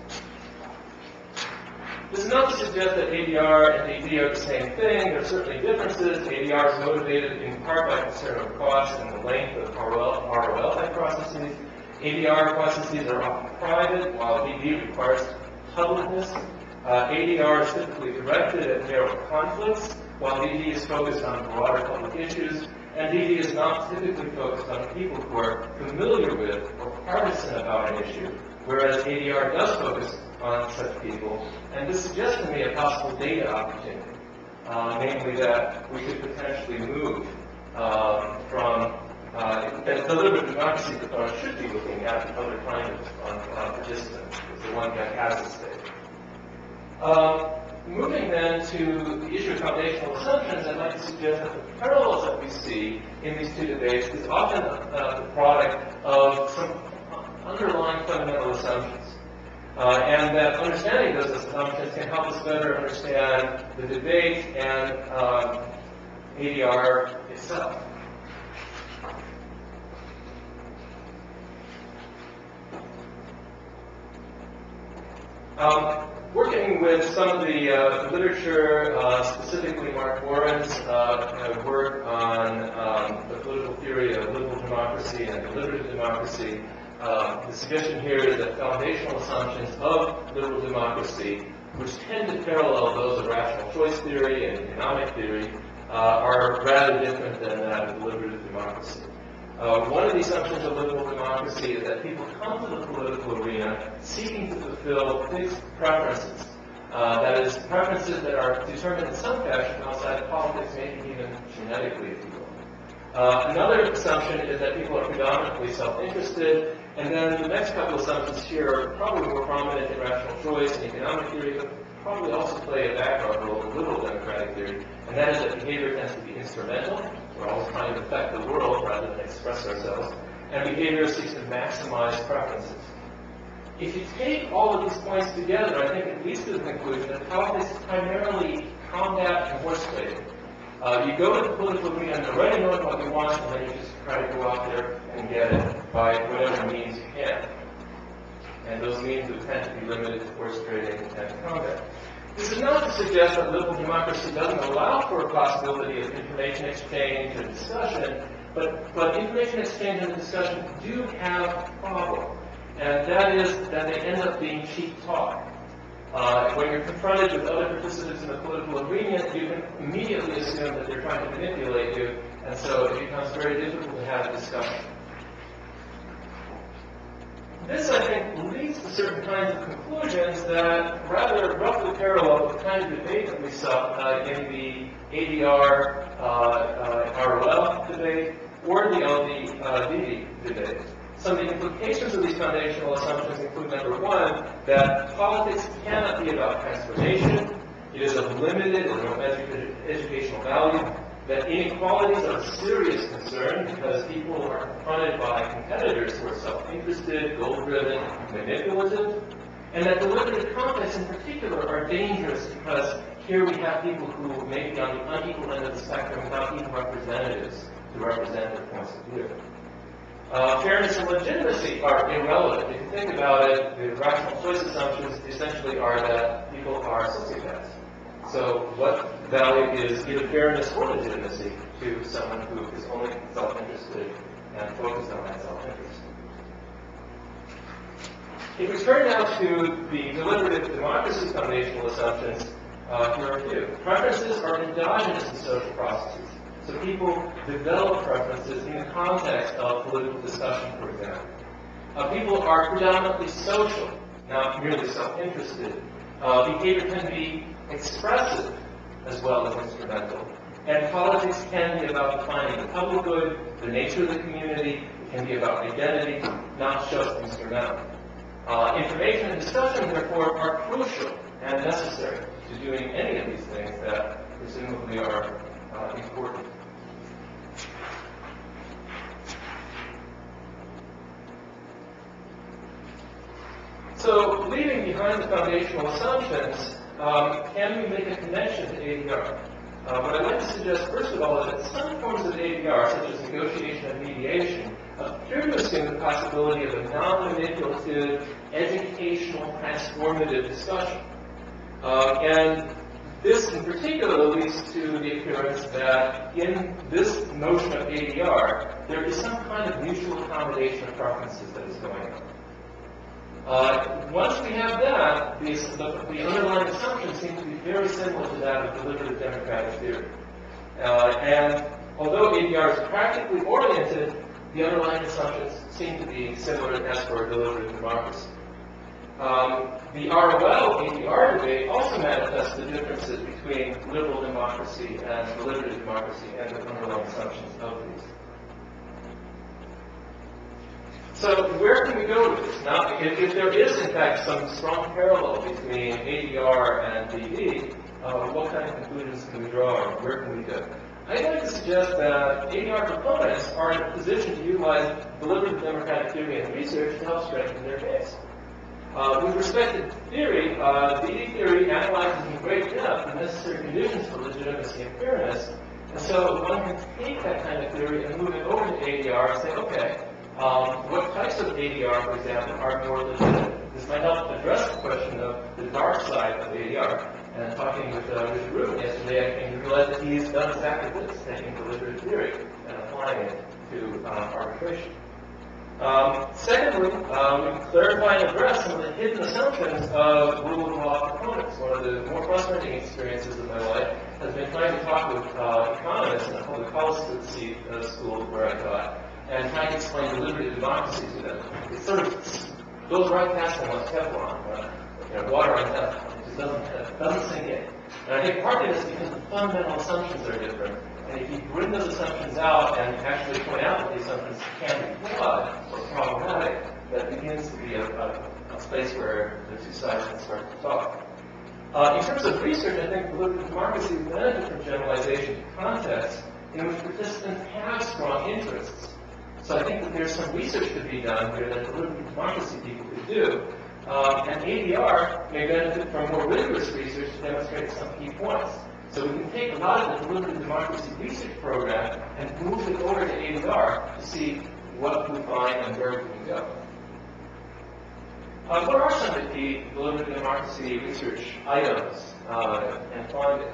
This is not to suggest that ADR and DD are the same thing. There are certainly differences. ADR is motivated in part by concern of cost and the length of ROL-type processes. ADR processes are often private, while DD requires publicness. ADR is typically directed at narrow conflicts, while DD is focused on broader public issues, and DD is not typically focused on people who are familiar with or partisan about an issue, whereas ADR does focus on such people, and this suggests to me a possible data opportunity, namely that we could potentially move from that deliberative democracy proponents should be looking at the other kind of participant, the one that has a stake. moving then to the issue of foundational assumptions, I'd like to suggest that the parallels that we see in these two debates is often the product of some underlying fundamental assumptions. And that understanding those assumptions can help us better understand the debate and ADR itself. Working with some of the literature, specifically Mark Warren's work on the political theory of liberal democracy and deliberative democracy, the suggestion here is that foundational assumptions of liberal democracy, which tend to parallel those of rational choice theory and economic theory, are rather different than that of deliberative democracy. One of the assumptions of liberal democracy is that people come to the political arena seeking to fulfill fixed preferences. That is, preferences that are determined in some fashion outside of politics, maybe even genetically, if you will. Another assumption is that people are predominantly self-interested, and then the next couple of assumptions here are probably more prominent in rational choice and economic theory, but probably also play a background role in liberal democratic theory, and that is that behavior tends to be instrumental. We're always trying to affect the world rather than express ourselves, and behavior seeks to maximize preferences. If you take all of these points together, I think it leads to the conclusion that politics is primarily combat and horse trading. You go to the political arena and already knowing what you want, and then you just try to go out there and get it by whatever means you can. And those means would tend to be limited to horse trading and combat. This is not to suggest that liberal democracy doesn't allow for a possibility of information exchange and discussion, but information exchange and discussion do have a problem, and that is that they end up being cheap talk. When you're confronted with other participants in the political arena, you can immediately assume that they're trying to manipulate you, and so it becomes very difficult to have a discussion. This, I think, leads to certain kinds of conclusions that rather roughly parallel the kind of debate that we saw in the ADR ROL debate or the LD debate. Some of the implications of these foundational assumptions include, number one, that politics cannot be about transformation. It is of limited or no educational value. That inequalities are a serious concern because people are confronted by competitors who are self-interested, goal-driven, manipulative, and that deliberative contests in particular are dangerous because here we have people who may be on the unequal end of the spectrum without even representatives to represent their points of view. Fairness and legitimacy are irrelevant. If you think about it, the rational choice assumptions essentially are that people are sociopaths. So what value is either fairness or legitimacy to someone who is only self-interested and focused on that self-interest? If we turn now to the deliberative democracy foundational assumptions, here are a few. Preferences are endogenous in social processes. So people develop preferences in the context of political discussion, for example. People are predominantly social, not merely self-interested. Behavior can be expressive as well as instrumental. And politics can be about defining the public good, the nature of the community. It can be about identity, not just instrumental. Information and discussion, therefore, are crucial and necessary to doing any of these things that presumably are important. So, leaving behind the foundational assumptions, can we make a connection to ADR? What I'd like to suggest, first of all, is that some forms of ADR, such as negotiation and mediation, appear to assume the possibility of a non-manipulative, educational, transformative discussion. And this, in particular, leads to the appearance that in this notion of ADR, there is some kind of mutual accommodation of preferences that is going on. Once we have that, the underlying assumptions seem to be very similar to that of deliberative democratic theory. And although ADR is practically oriented, the underlying assumptions seem to be similar as for deliberative democracy. The ROL-ADR debate also manifests the differences between liberal democracy and deliberative democracy and the underlying assumptions of these. So where can we go with this? Now, if there is, in fact, some strong parallel between ADR and DD, what kind of conclusions can we draw, or where can we go? I'd like to suggest that ADR proponents are in a position to utilize deliberative democratic theory and research to help strengthen their case. With respect to theory, DD theory analyzes in great depth the necessary conditions for legitimacy and fairness, and so one can take that kind of theory and move it over to ADR and say, okay, what types of ADR, for example, are more legitimate? This might help address the question of the dark side of ADR. And talking with Richard Rubin yesterday, I came to realize that he's done exactly this, taking deliberative theory and applying it to arbitration. Secondly, we can clarify and address some of the hidden assumptions of rule of law proponents. One of the more frustrating experiences of my life has been trying to talk with economists in a public policy school where I taught, and trying to explain deliberative democracy to them. It sort of goes right past them like Teflon, water on Teflon. It just doesn't sink in. And I think partly this is because the fundamental assumptions are different. And if you bring those assumptions out and actually point out that the assumptions can be flawed or problematic, that begins to be a space where the two sides can start to talk. In terms of research, I think deliberative democracy would benefit from generalization to contexts in which participants have strong interests. So I think that there's some research to be done here that deliberative democracy people could do. And ADR may benefit from more rigorous research to demonstrate some key points. So we can take a lot of the deliberative democracy research program and move it over to ADR to see what we find and where we can go. What are some of the key deliberative democracy research items and findings?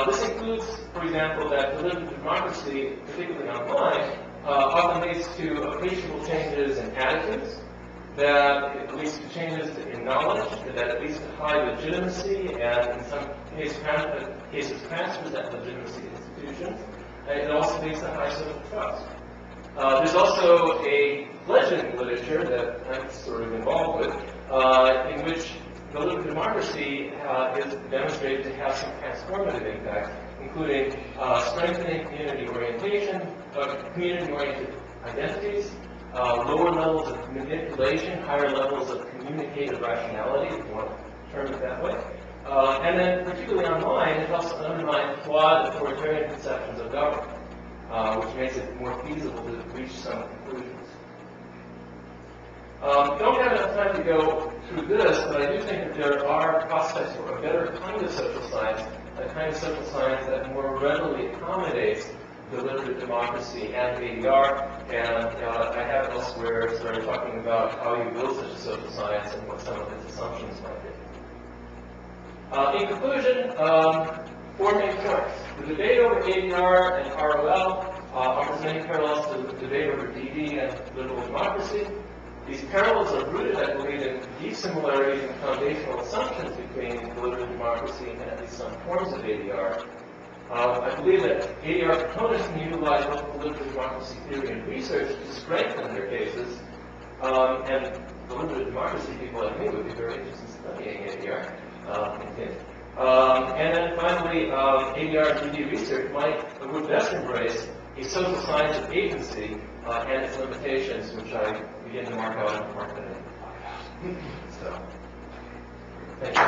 This includes, for example, that deliberative democracy, particularly online, often leads to appreciable changes in attitudes, that it leads to changes in knowledge, that it leads to high legitimacy, and in some cases transfers that legitimacy to institutions. And it also leads to high social trust. There's also a fledgling literature that I'm sort of involved with, in which deliberative democracy is demonstrated to have some transformative impact, including strengthening community orientation, community-oriented identities, lower levels of manipulation, higher levels of communicative rationality, if you want to term it that way. And then, particularly online, it helps to undermine flawed authoritarian conceptions of government, which makes it more feasible to reach some conclusions. Don't have enough time to go through this, but I do think that there are prospects for a better kind of social science, a kind of social science that more readily accommodates deliberative democracy and ADR, and I have elsewhere started talking about how you build such a social science and what some of its assumptions might be. In conclusion, 4 main points. The debate over ADR and ROL offers many parallels to the debate over DD and liberal democracy. These parallels are rooted, I believe, in deep similarities and foundational assumptions between deliberative democracy and at least some forms of ADR. I believe that ADR proponents can utilize both deliberative democracy theory and research to strengthen their cases, and deliberative democracy people like me would be very interested in studying ADR. And then finally, ADR and DD research would best embrace a social science of agency and its limitations, which I begin to mark out in part today. So, thank you.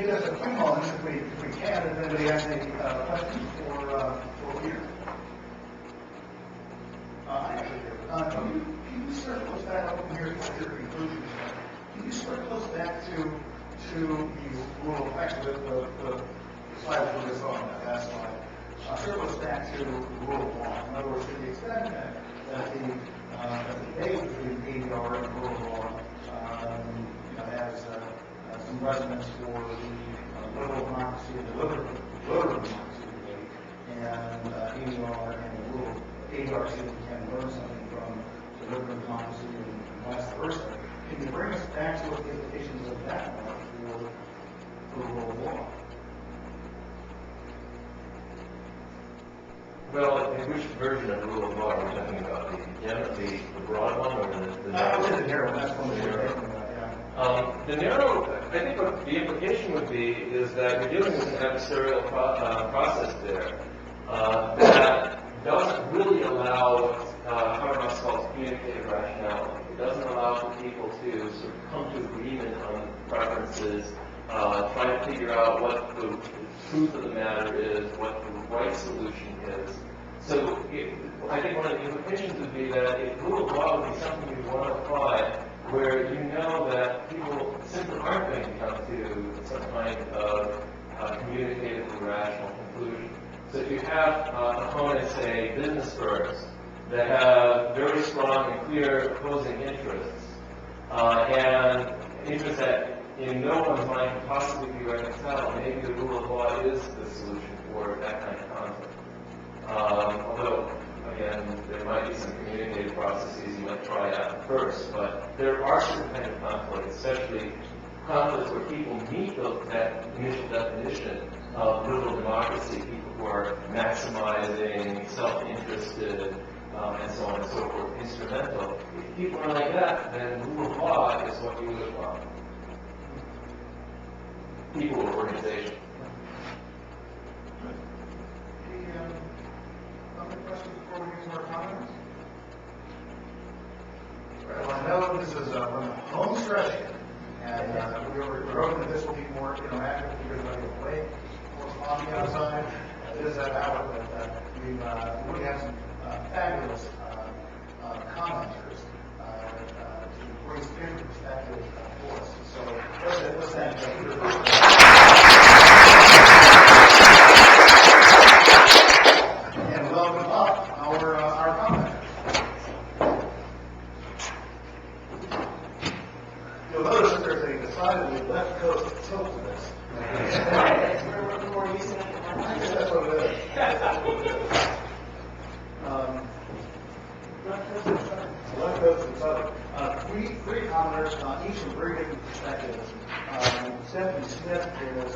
Just a few moments, if we can, if anybody has any questions for Peter. I actually do. Can you circle us back up here to your conclusions? Can you circle us back to the rule, actually the slide we were just on, that slide. Circle us back to the rule of law. In other words, to the extent that the debate between ADR and rule of law has some resonance for the liberal democracy and deliberative democracy debate, and ADR and the rule of ADR says we can learn something from deliberative democracy and vice versa. Can you bring us back to what the implications of that are for the rule of law? Well, in which version of rule of law are we talking about? The broad one or the narrow? The narrow one. That's one we were talking about, yeah. The narrow, I think what the implication would be is that you're dealing with an adversarial process there. that doesn't really allow Habermas calls communicated rationality. It doesn't allow for people to sort of come to agreement on preferences, try to figure out what the truth of the matter is, what the right solution is. So I think one of the implications would be that if rule of law would be something you want to apply, where you know that people simply aren't going to come to some kind of communicatively rational conclusion. So if you have opponents, say, business firms, that have very strong and clear opposing interests, and interests that in no one's mind can possibly be reconciled, maybe the rule of law is the solution for that kind of conflict. Although, again, there might be some communicative processes you might try out first, but there are certain kind of conflicts, especially conflicts where people meet that initial definition of liberal democracy, people who are maximizing, self-interested, and so on and so forth, instrumental. If people are like that, then rule of law is what you would apply. People or organization. Any other questions before we get to our comments? Well, I know this is we're in the home stretch here, and we're hoping that this will be more interactive because we're going to play corresponding outside. It is that hour, but we really have some fabulous commenters to bring different perspectives for us. So let's thank Peter and welcome up our commenters. You'll notice that there's a decidedly left coast tilt to this. I guess that's what it is. Left coast and southern. Three commenters, each from very different perspectives. Stephanie Smith has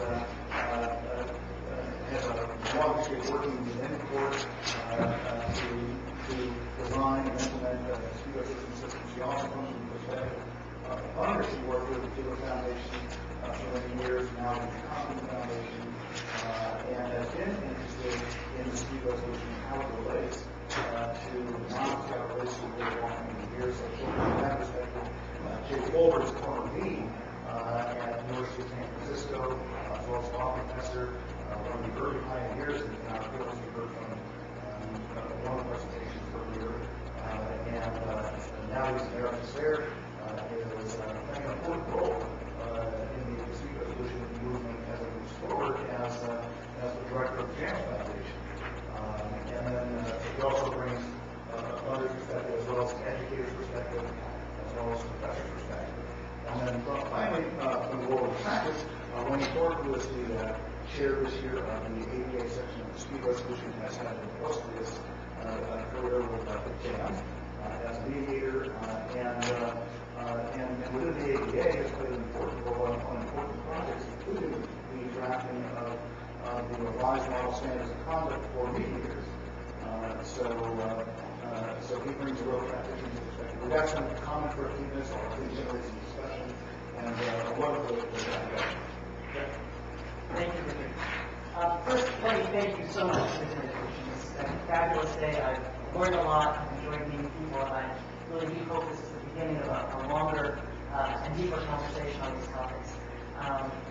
a long history of working within the court to design and implement studio system systems. She also comes from the perspective of the funders. She worked with the Digital Foundation for many years, now with the Compton Foundation, and has been interested in the dispute resolution and how it relates to non-collaboration with the law in years. So from that perspective, Jay Wolbert's former dean at the University of San Francisco, as well as law professor, one of the early pioneers in our field. We heard from one of the presentations earlier, and now he's American Fair, is playing an important role in the dispute resolution movement as it moves forward as the director of the Channel Foundation. And then he also brings others' perspective as well as an educator's perspective, as well as a professor's perspective. And then finally, from the world of practice, Wayne Thorpe, who is the chair this year of the ABA section of dispute resolution, has had an illustrious career with JAM as a mediator, and within the ABA has played an important role on important projects, including the drafting of the revised model standards of conduct for mediators. So he brings a real practitioner perspective. We've got some comment for a few minutes, I'll generate some discussion, and I love the background. Thank you, Richard. First, let me thank you so much for this invitation. It's been a fabulous day. I've learned a lot. I've enjoyed meeting people, and I really do hope this is the beginning of a longer and deeper conversation on these topics.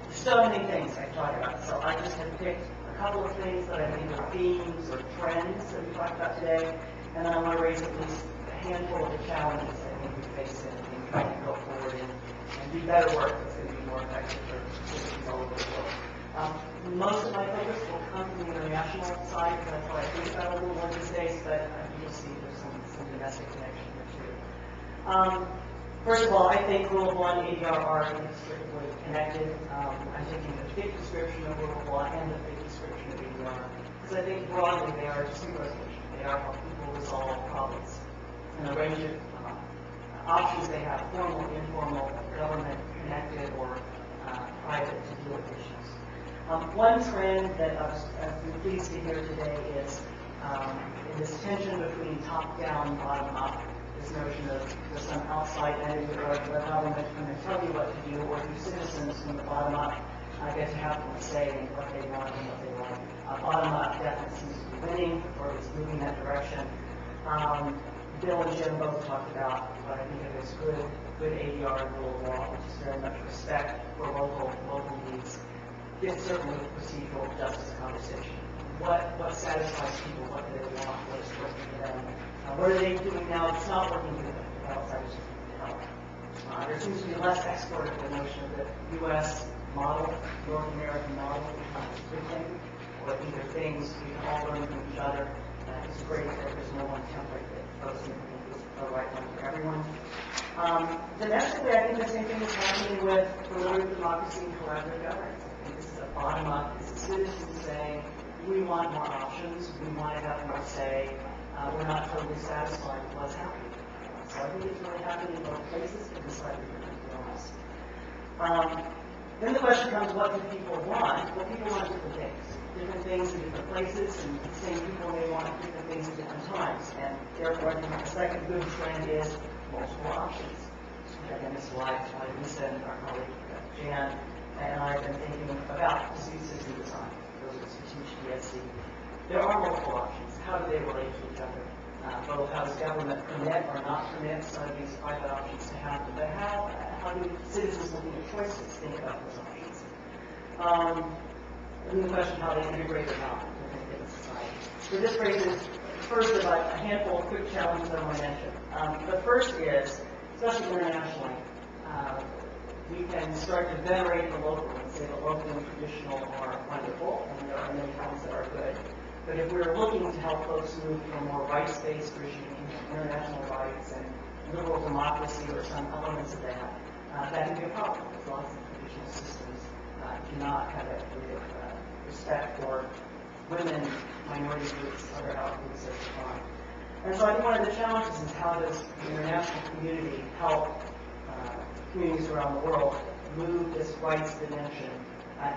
There's so many things I can talk about, so I just have picked a couple of things that I think are themes or trends that we talked about today, and then I want to raise at least a handful of the challenges I think we face in trying to go forward and do better work that's going to be more effective for citizens all over the world. Most of my focus will come from the international side, because that's what I think about a little more these days, but you'll see there's some domestic connection here too. First of all, I think rule of law and ADR are inextricably connected. I'm taking the thick description of rule of law and the thick description of ADR, because I think broadly they are dispute resolution. They are how people resolve problems in a range of options they have: formal, informal, government connected, or private to deal with issues. One trend that I've been pleased to hear today is this tension between top-down and bottom-up. This notion of there's some outside entity or the government going to tell you what to do, or do citizens from the bottom up get to have a say in what they want and what they want. Bottom-up definitely seems to be winning, or it's moving in that direction. Bill and Jim both talked about what I think of as good ADR and rule of law, which is very much respect for local needs. It's certainly a procedural justice conversation. What satisfies people? What do they want? What is working for them? What are they doing now that's not working for them? Outsiders can help. There seems to be less export of the notion of the U.S. model, North American model, which is a good thing. Or either things we can all learn from each other. It's great that there's no one template that folks think is the right one for everyone. Domestically, I think the same thing is happening with deliberative democracy and collaborative governance. I think this is a bottom-up. This is citizens saying, we want more options, we want to have more say, we're not totally satisfied with what's happening. So I think it's really happening in both places, but it's slightly different than us. Then the question comes, what do people want? Well, people want different things. Different things in different places, and the same people may want different things at different times. And therefore, I think the second good trend is multiple options. And this is why Lisa and our colleague Jan and I have been thinking about dispute system design. Those of us who teach DSC. There are multiple options. How do they relate to each other? Both how does government permit or not permit some of these private options to happen, but how do citizens looking at choices think about those options? And the question how they integrate or not within society. So this raises first about a handful of quick challenges I want to mention. The first is, especially internationally, we can start to venerate the local and say the local and traditional are wonderful, and there are many things that are good. But if we're looking to help folks move from a more rights-based regime into international rights and liberal democracy or some elements of that, that can be a problem as long as the traditional systems do not have that degree of respect for women, minority groups, other outgroups that are. And so I think one of the challenges is how does the international community help communities around the world move this rights dimension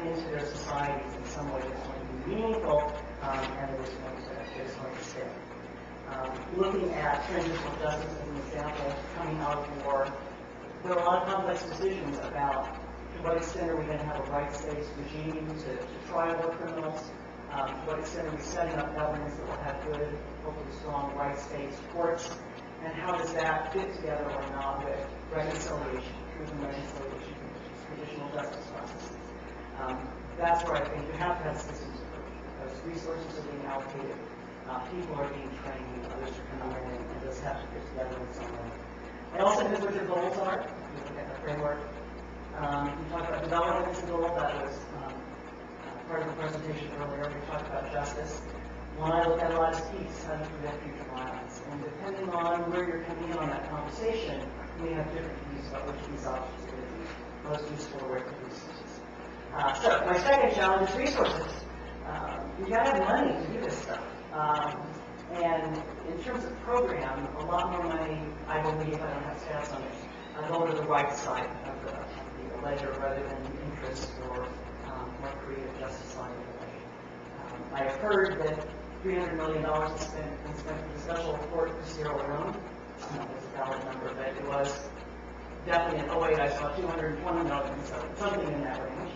into their societies in some way that's going to be meaningful and that is going to stay. Looking at transitional justice as an example, coming out of war, there are a lot of complex decisions about to what extent are we going to have a rights-based regime to try war criminals, to what extent are we setting up governments that will have good, hopefully strong rights-based courts, and how does that fit together or not with reconciliation, truth and reconciliation, traditional justice processes. That's where I think you have to have systems approach, because resources are being allocated, people are being trained, others are coming in, and those have to fit together in some way. It also depends what your goals are. You look at the framework. We talked about development as a goal. That was part of the presentation earlier. We talked about justice. When I look at a lot of peace, how to prevent future violence. And depending on where you're coming in on that conversation, we have different views about which of these options are going to be most useful or where to resources. So my second challenge is resources. You got to have money to do this stuff. And in terms of program, a lot more money, I believe, I don't have stats on it, go to the right side of the ledger rather than the interest or more creative justice side of the ledger. I have heard that $300 million is spent for the special court for Sierra Leone. I don't know if it's a valid number, but it was definitely in 08 I saw $220 million, so something in that range.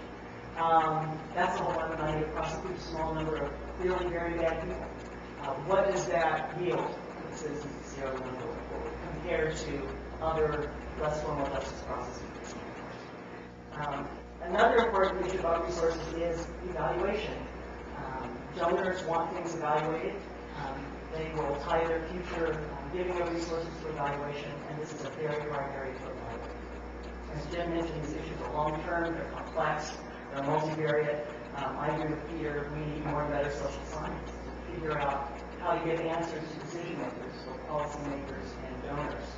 That's a whole lot of money to prosecute a small number of really very bad people. What does that yield for the citizens of Sierra Leone going forward compared to other less formal justice processes? Another important issue about resources is evaluation. Donors want things evaluated. They will tie their future giving of resources to evaluation, and this is a very hard area to evaluate. As Jim mentioned, these issues are long-term, they're complex, they're multivariate. I agree with Peter, we need more and better social science to figure out how to give answers to decision makers, both policymakers and donors,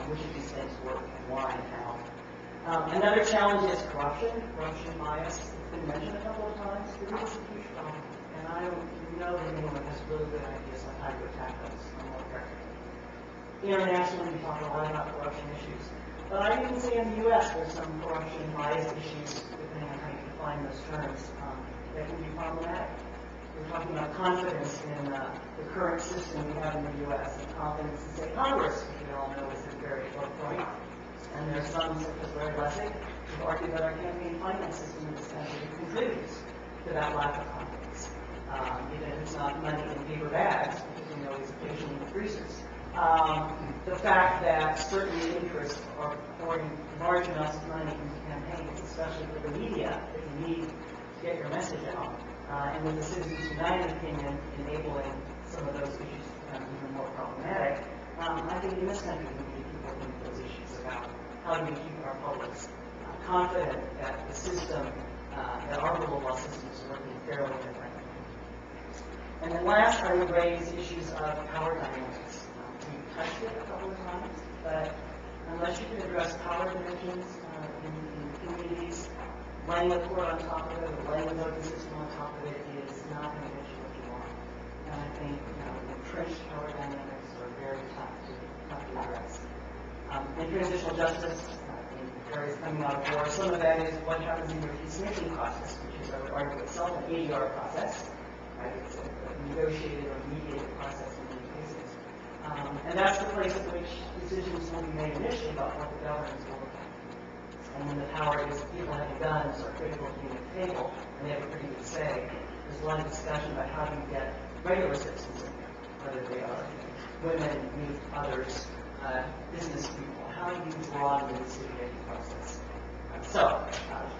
which of these things work and why and how. Another challenge is corruption bias. It's been mentioned a couple of times. It is a huge problem, and I know that anyone has really good ideas on how to attack those more effectively. Internationally, we talk a lot about corruption issues, but I even say in the U.S. there's some corruption bias issues, depending on how you define those terms, that can be problematic. We're talking about confidence in the current system we have in the U.S. and confidence in, say, Congress, which we all know is at a very low point. And there are some, such as Larry Lessig, who argue that our campaign finance system in this country contributes to that lack of confidence. Even if it's not money in paper bags, because we know it's occasionally in the freezers. The fact that certain interests are pouring large amounts of money into campaigns, especially for the media, that you need to get your message out, and with the Citizens United opinion enabling some of those issues to become even more problematic, I think in this country we need to keep looking at those issues about how do we keep our publics confident that the system, that our rule of law system is working fairly and effectively. And then last, I would raise issues of power dynamics. We've touched it a couple of times, but unless you can address power divisions in communities, laying the court on top of it or laying the voting system on top of it is not going to get you what you want. And I think entrenched power dynamics are very tough to address. In transitional justice, in areas coming out of war, some of that is what happens in your peacemaking process, which is, I would argue, itself an ADR process. Right? It's a negotiated or mediated process in many cases. And that's the place at which decisions will be made initially about what the governance will look like. And when the power is people having guns or critical to being at the table, and they have a pretty good say, there's a lot of discussion about how do you get regular citizens in there, whether they are women, youth, others, business people. How do you broaden the decision-making process?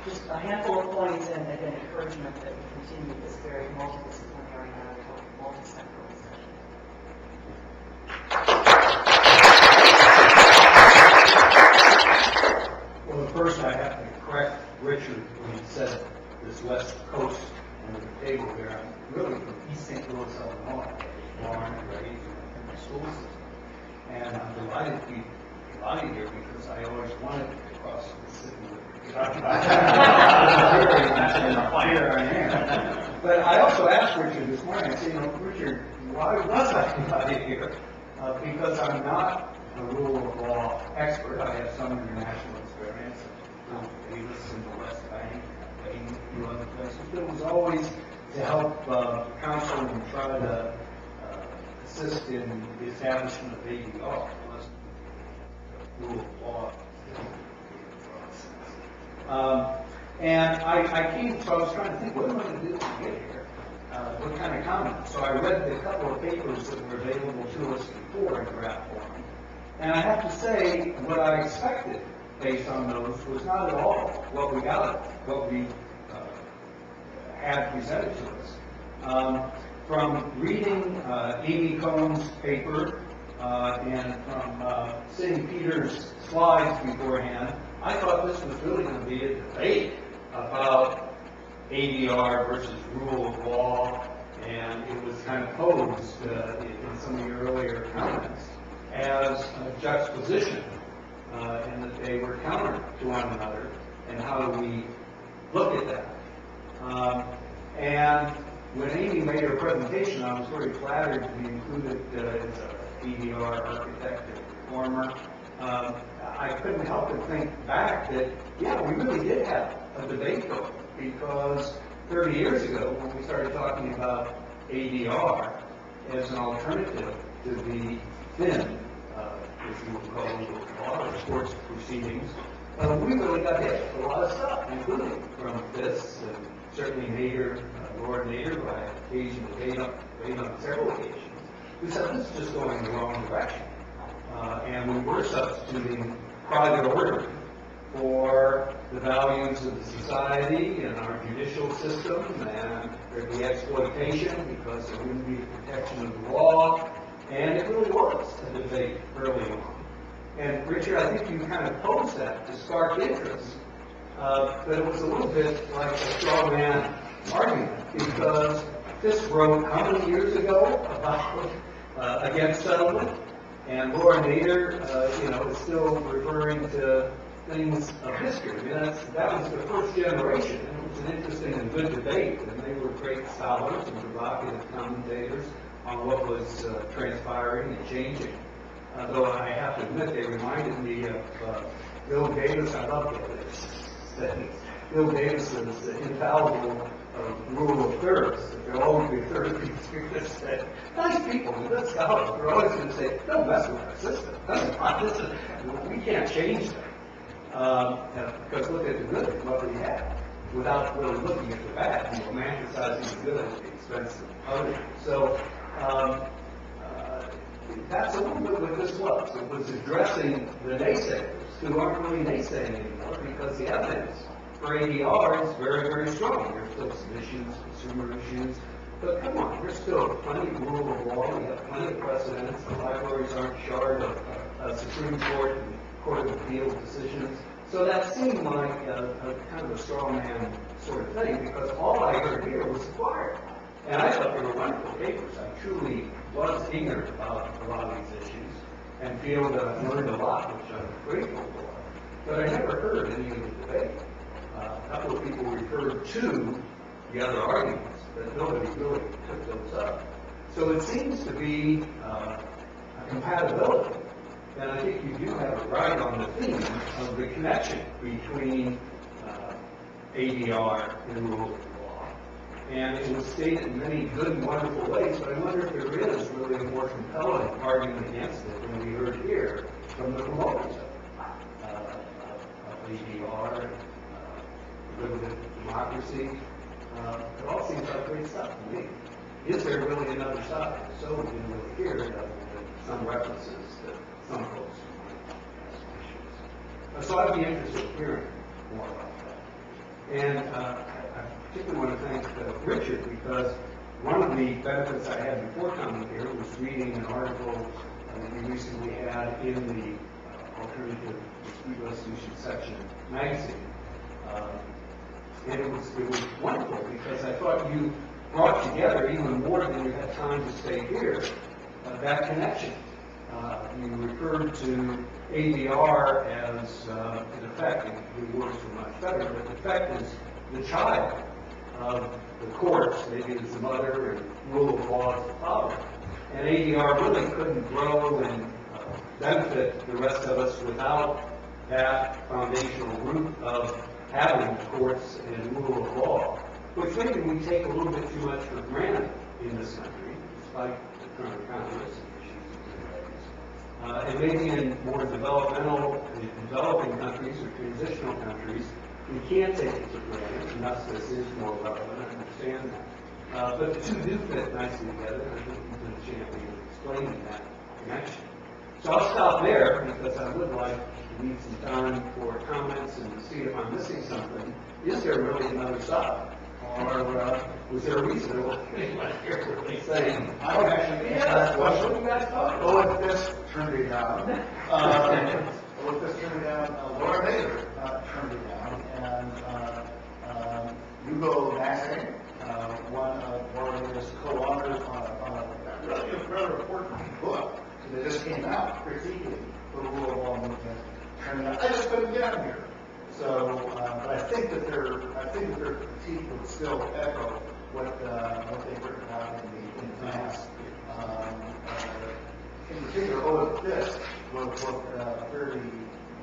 Just a handful of points and again, encouragement that we continue this very multidisciplinary and multi-sectoral discussion. Well, first I have to correct Richard when he said this West Coast under the table here. I'm really from East St. Louis, Illinois, born and raised in the school system. And I'm delighted to be lying here because I always wanted to cross the Mississippi River. Here I am. But I also asked Richard this morning, I said, Richard, why was I invited here? Because I'm not a rule of law expert. I have some international experience. I Davis in the West Bank, a few other places. But it was always to help counsel and try to assist in the establishment of ADR. It wasn't a rule of law. And I came, so I was trying to think, what am I going to do to get here? What kind of comment? So I read the couple of papers that were available to us before in draft form. And I have to say, what I expected based on those was not at all what we got, what we had presented to us. From reading Amy Cohn's paper and from seeing Peter's slides beforehand, I thought this was really going to be a debate about ADR versus rule of law, and it was kind of posed in some of your earlier comments as a juxtaposition, and that they were counter to one another, and how do we look at that? And when Amy made her presentation, I was very flattered to be included as an ADR architect and reformer. I couldn't help but think back that, yeah, we really did have a debate going, because 30 years ago, when we started talking about ADR as an alternative to the thin, if you will call it, law or sports proceedings, we really got hit with a lot of stuff, including from this, and certainly Nader, Laura Nader, who I had occasion to debate on several occasions, who said this is just going in the wrong direction. And we were substituting private order for the values of the society and our judicial system, and there'd be exploitation because there wouldn't be the protection of the law, and it really was a debate early on. And Richard, I think you kind of posed that to spark interest, but it was a little bit like a straw man argument, because Fisk wrote how many years ago about against settlement? And Laura Nader, is still referring to things of history. I mean, that was the first generation, and it was an interesting and good debate, and they were great scholars and provocative commentators on what was transpiring and changing. Though I have to admit, they reminded me of Bill Davis. I love Bill Davis. Bill Davis's infallible rule of thirds. There'll always be a third of these speakers that nice people, good scholars, they're always going to say, don't mess with our system. We can't change that. Because look at the good, what we have, without really looking at the bad, romanticizing the good at the expense of others. So, that's a little bit what this was. It was addressing the naysayers who aren't really naysaying anymore because the evidence for ADR is very, very strong. There's still some issues, consumer issues, but come on, there's still plenty of rule of law. We have plenty of precedents. The libraries aren't short of Supreme Court and Court of Appeals decisions. So that seemed like a kind of a straw man sort of thing because all I heard here was the choir. And I thought they were wonderful papers. I truly was ignorant about a lot of these issues and feel that I've learned a lot, which I'm grateful for. But I never heard any of the debate. A couple of people referred to the other arguments, but nobody really took those up. So it seems to be a compatibility. And I think you do have it right on the theme of the connection between ADR and rule of law. And it was stated in many good and wonderful ways, but I wonder if there is really a more compelling argument against it than we heard here from the promoters of ADR, limited democracy. It all seems like great stuff to me. Is there really another side? So we didn't really hear it, other than some references that some folks might ask questions. So I'd be interested in hearing more about that. And I particularly want to thank Richard because one of the benefits I had before coming here was reading an article that we recently had in the Alternative Dispute Resolution section magazine. And it was wonderful because I thought you brought together even more than you had time to stay here, that connection. You referred to ADR as, in effect, and the words were much better, but in effect is the child of the courts, maybe it's the mother, and rule of law is the father. And ADR really couldn't grow and benefit the rest of us without that foundational root of having courts and rule of law, which maybe we take a little bit too much for granted in this country, despite the current Congress and issues. And maybe in more developing countries or transitional countries, we can't take it for granted, and thus this is more relevant. I understand that. But the two do fit nicely together, and I think you've been a champion of explaining that connection. So I'll stop there because I would like to leave some time for comments and to see if I'm missing something. Is there really another side? Or was there a reason what anyone here really saying? I don't actually answer that question. What are you guys talking about? Oh, if this turned me down. If this turned me down, Laura Bader turned me down. And Hugo Nassing, one of Laura's co-authors on a really very important book that just came out, critiquing the rule of law movement, turned me down. I just couldn't get him here. So, but I think that their critique would still echo what they've written about in the past. In particular, this was a fairly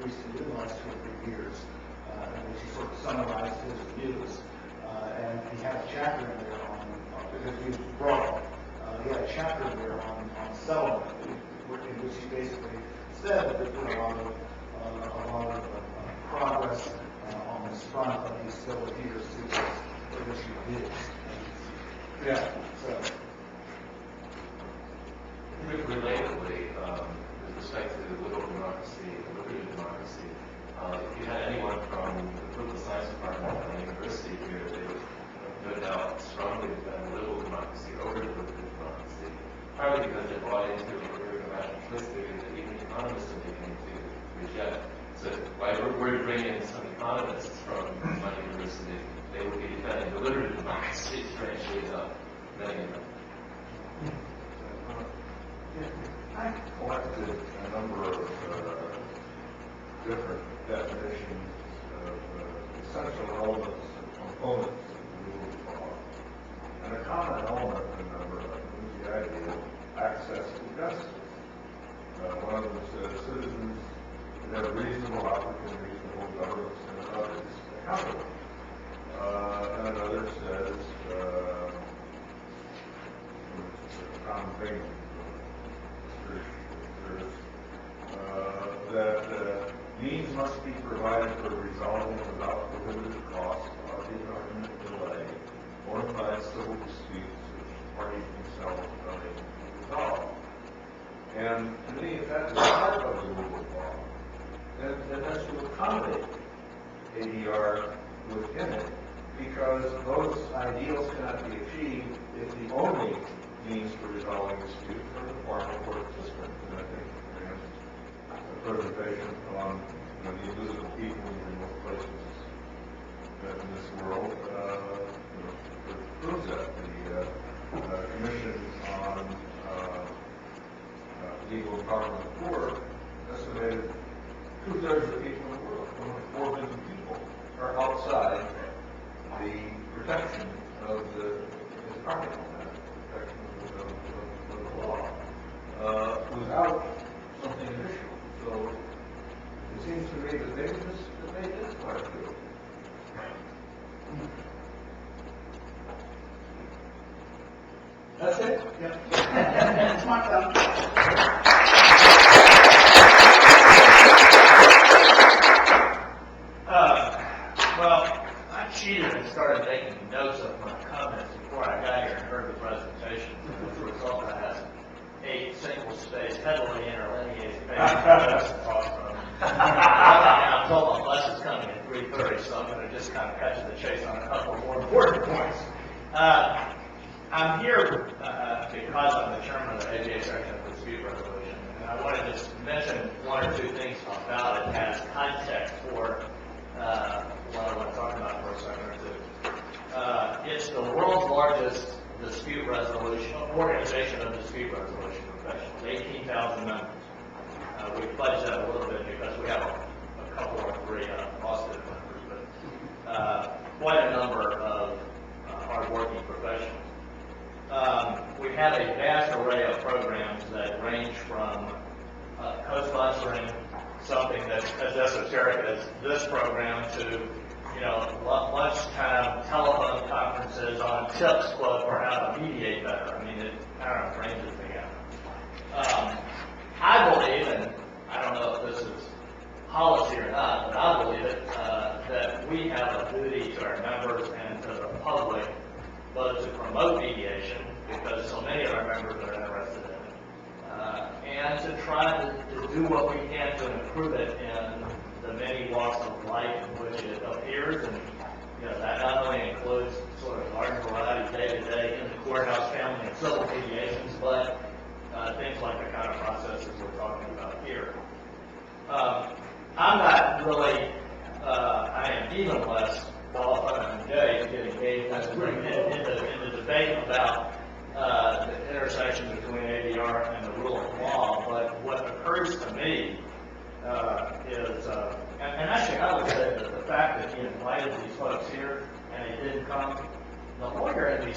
recent, in the last 2 or 3 years, in which he sort of summarized his views. And he had a chapter in there because he was broad. He had a chapter in there on settlement, in which he basically said that there's been a lot of progress on this front, but he still adheres to his views. Yeah, so. Relatedly, with respect to liberal democracy, liberty democracy, if you had anyone from the political science department at the university here, they would no doubt strongly defend liberal democracy over liberty democracy, partly because they bought into a very rational choice theory that even economists are beginning to reject. So why we're to bring in some economists from my university, they would be defending the liberty democracy, strangely enough, many of them. I collected a number of different definitions of essential elements and components of the rule of law. And a common element in a number of them is the idea of access to justice. One of them says citizens should have reasonable opportunities to hold governments and others accountable. And another says, common thing, that means must be provided civil disputes which parties themselves are able to resolve. And to me, if that's part of the rule of law, then that's to accommodate ADR within it, because those ideals cannot be achieved if the only means for resolving disputes are the formal court system. And I think the presentation on the invisible people in remote places in this world proves that. The Commission on Legal Empowerment of the Poor estimated 2/3 of the people in the world, 4 billion people, are outside the protection of the article, protection of the law, without something additional. So it seems to me that maybe this debate is quite true. That's it? Yep. It's my time. Well, I cheated and started taking notes of my comments before I got here and heard the presentation. As a result, I have 8 single-space, heavily interlineated pages to talk from. I'm told my bus is coming at 3:30, so I'm going to just kind of cut to the chase on a couple more important points. I'm here because I'm the chairman of the ABA section of the dispute resolution, and I want to just mention 1 or 2 things about it as context for what I want to talk about for a second or two. It's the world's largest dispute resolution, organization of dispute resolution professionals, 18,000 members. We pledged that a little bit because we have a couple or 3 Austin members, but quite a number of hard-working professionals. We have a vast array of programs that range from co-sponsoring something that's as esoteric as this program to, lunchtime telephone conferences on tips, quote, for how to mediate better. I mean, it kind of ranges together. I believe, and I don't know if this is policy or not, but I believe it, that we have a duty to our members and to the public both to promote mediation, because so many of our members are interested in it, and to try to do what we can to improve it in the many walks of life in which it appears, and that not only includes sort of large variety day-to-day in the courthouse, family, and civil mediations, but things like the kind of processes we're talking about here. I'm not really, I am even less qualified and engaged to get engaged in the debate about the intersection between ADR and the rule of law, but what occurs to me is, and actually I would say that the fact that he invited these folks here and they didn't come, the lawyer in me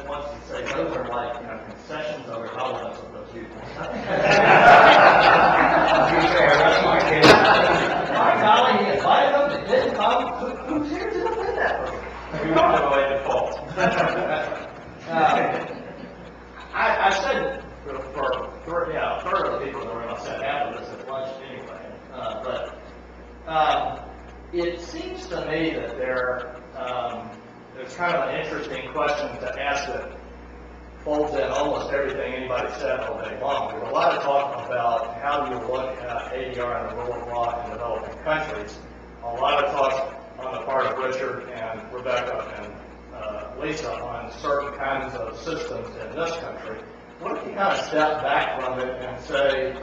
wants to say those are like, concessions of irrelevance of those people. My golly, he invited them, they didn't come, who's here to defend that person? We want to avoid default. I said for a third of the people in the room, I said half of this at lunch anyway. But it seems to me that there's kind of an interesting question to ask that folds in almost everything anybody said all day long. There's a lot of talk about how do you look at ADR and the rule of law in developing countries. A lot of talk on the part of Richard and Rebecca and Lisa on certain kinds of systems in this country. What if you kind of step back from it and say,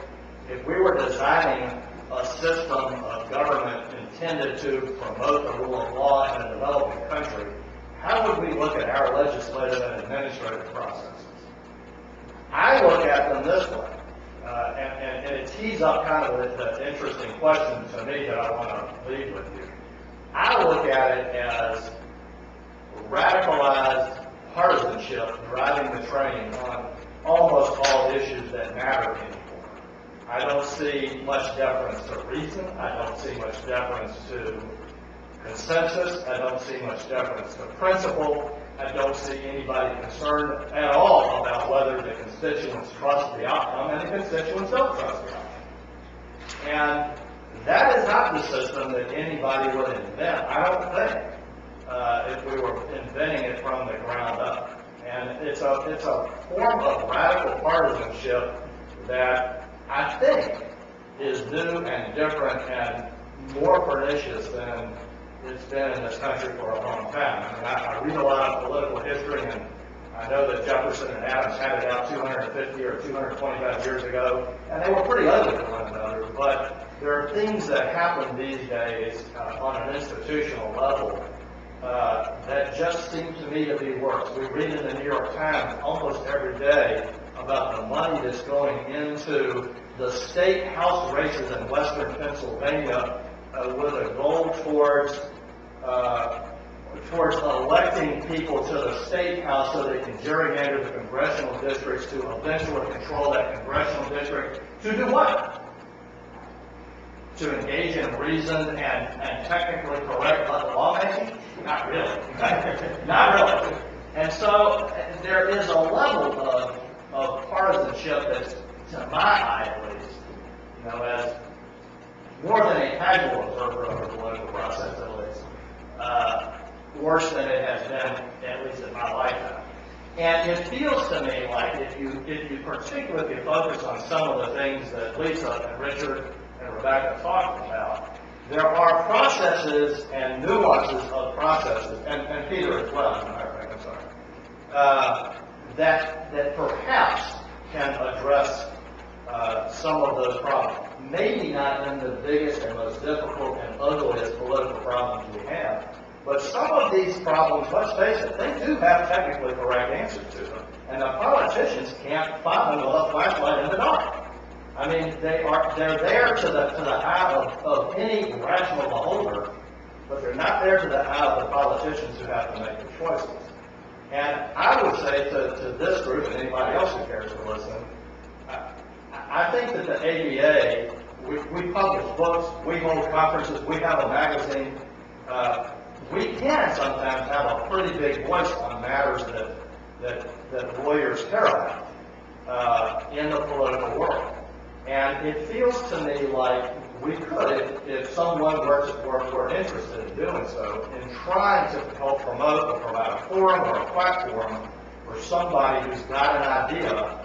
if we were designing a system of government intended to promote the rule of law in a developing country, how would we look at our legislative and administrative processes? I look at them this way, and it tees up kind of the interesting question to me that I want to leave with you. I look at it as radicalized partisanship driving the train on almost all issues that matter anymore. I don't see much deference to reason. I don't see much deference to consensus. I don't see much deference to principle. I don't see anybody concerned at all about whether the constituents trust the outcome, and the constituents don't trust the outcome. And that is not the system that anybody would invent, I don't think. if we were inventing it from the ground up. And it's a form of radical partisanship that I think is new and different and more pernicious than it's been in this country for a long time. I mean, I read a lot of political history, and I know that Jefferson and Adams had it out 250 or 225 years ago, and they were pretty ugly to one another. But there are things that happen these days on an institutional level that just seem to me to be worse. We read in the New York Times almost every day about the money that's going into the state house races in western Pennsylvania with a goal towards electing people to the state house so they can gerrymander the congressional districts to eventually control that congressional district. To do what? To engage in reasoned and technically correct lawmaking? Not really. Not really. And so there is a level of partisanship that's, to my eye at least, as more than a casual observer of the political process at least, worse than it has been, at least in my lifetime. And it feels to me like if you particularly focus on some of the things that Lisa and Richard and Rebecca talked about, there are processes and nuances of processes, and Peter as well, as a matter of fact, I'm sorry, that perhaps can address some of those problems. Maybe not in the biggest and most difficult and ugliest political problems we have, but some of these problems, let's face it, they do have technically correct answers to them, and the politicians can't find them with a flashlight in the dark. I mean, they're there to the eye of any rational beholder, but they're not there to the eye of the politicians who have to make the choices. And I would say to this group and anybody else who cares to listen, I think that the ABA, we publish books, we hold conferences, we have a magazine. We can sometimes have a pretty big voice on matters that lawyers care about in the political world. And it feels to me like we could, if someone were interested in doing so, in trying to help promote or provide a forum or a platform for somebody who's got an idea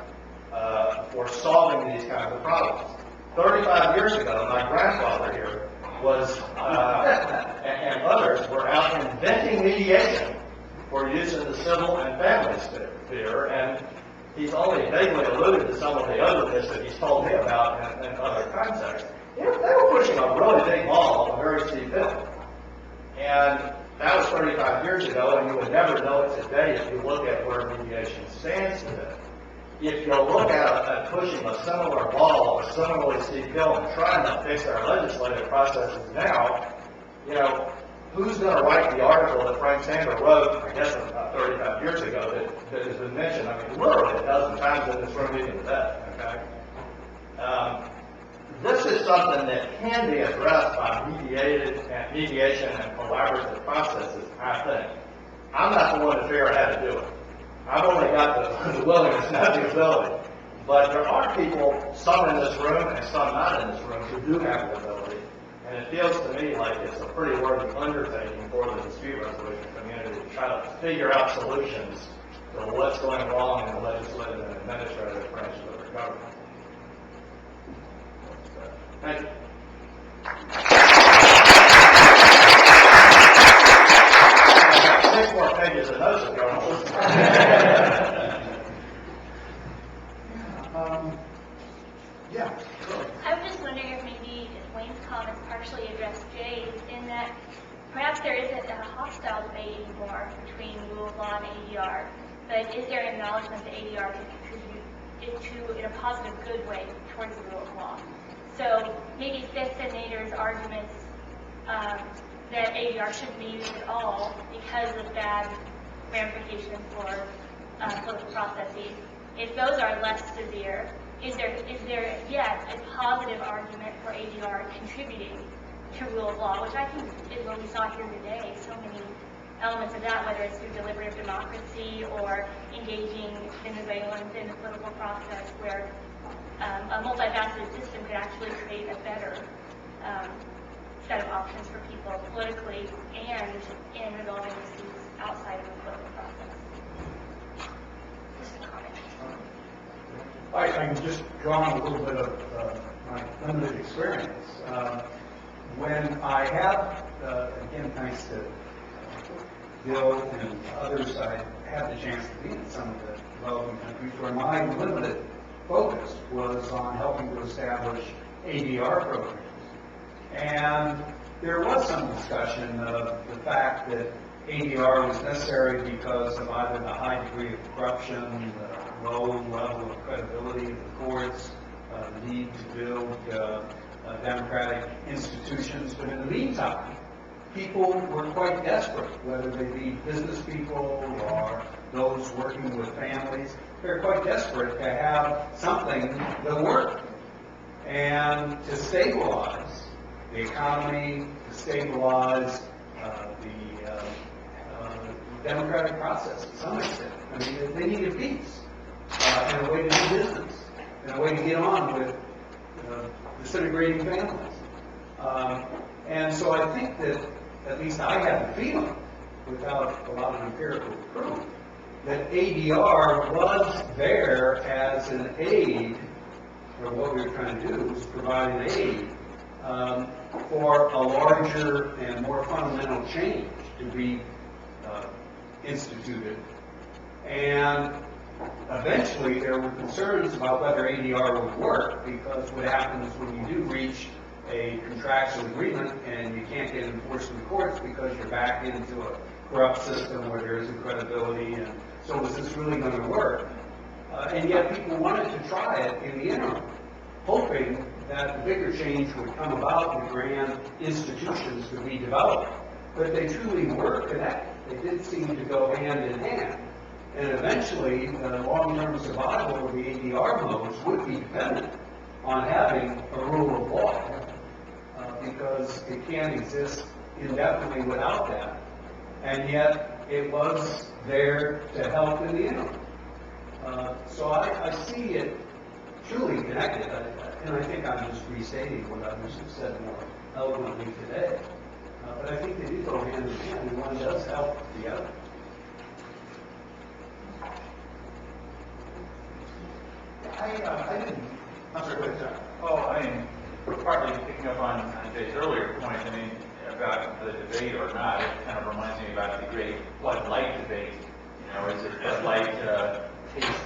for solving these kinds of problems. 35 years ago, my grandfather here was, and others were out inventing mediation for use in the civil and family sphere, and he's only vaguely alluded to some of the ugliness that he's told me about in other contexts. They were pushing a really big ball on a very steep hill. And that was 35 years ago, and you would never know it today if you look at where mediation stands today. If you look at pushing a similar ball, a similarly steep hill, and trying to fix our legislative processes now, who's going to write the article that Frank Sander wrote, I guess about 35 years ago, that has been mentioned, I mean, literally a dozen times in this room even today, okay? This is something that can be addressed by mediation and collaborative processes, I think. I'm not the one to figure out how to do it. I've only got the willingness, not the ability. But there are people, some in this room and some not in this room, who do have the ability. And it feels to me like it's a pretty worthy undertaking for the dispute resolution community to try to figure out solutions to what's going wrong in the legislative and administrative branches of the government. Thank you. I got 6 more pages of notes if y'all want to listen. Yeah. I was just wondering if maybe Wayne's comments partially addressed Jay's, in that perhaps there isn't a hostile debate anymore between rule of law and ADR, but is there acknowledgement that ADR can contribute in a positive, good way towards the rule of law? So maybe Fifth and Nader's arguments that ADR shouldn't be used at all because of bad ramifications for political processes, if those are less severe, is there yet a positive argument for ADR contributing to rule of law, which I think is what we saw here today, so many elements of that, whether it's through deliberative democracy or engaging Venezuelans in the political process, where a multifaceted system could actually create a better set of options for people politically and in resolving disputes outside of the political process. Just a comment. I can just draw on a little bit of my limited experience. When I have, again, thanks to Bill and others, I had the chance to be in some of the developing countries where my limited focus was on helping to establish ADR programs. And there was some discussion of the fact that ADR was necessary because of either the high degree of corruption, the low level of credibility of the courts, the need to build democratic institutions. But in the meantime, people were quite desperate, whether they be business people or those working with families. They're quite desperate to have something that worked and to stabilize the economy, to stabilize the democratic process to some extent. I mean, they needed peace and a way to do business and a way to get on with disintegrating families. And so I think that, at least I have the feeling, without a lot of empirical proof, that ADR was there as an aid, or what we were trying to do was provide an aid for a larger and more fundamental change to be instituted. And eventually there were concerns about whether ADR would work, because what happens when you do reach a contractual agreement and you can't get enforced in the courts because you're back into a corrupt system where there isn't credibility, and so is this really going to work? And yet people wanted to try it in the interim, hoping that the bigger change would come about and grand institutions could be developed. But they truly were connected. They did seem to go hand in hand. And eventually, the long-term survival of the ADR modes would be dependent on having a rule of law, because it can't exist indefinitely without that. And yet, it was there to help in the interim. So I see it truly connected, and I think I'm just restating what others have said more eloquently today. But I think they do go hand in hand, and one does help the other. I didn't, I'm sorry, go ahead, John. Oh, I mean, partly picking up on Jay's earlier point, I mean, about the debate or not, it kind of reminds me about the great Bud Light debate. You know, is it Bud Light taste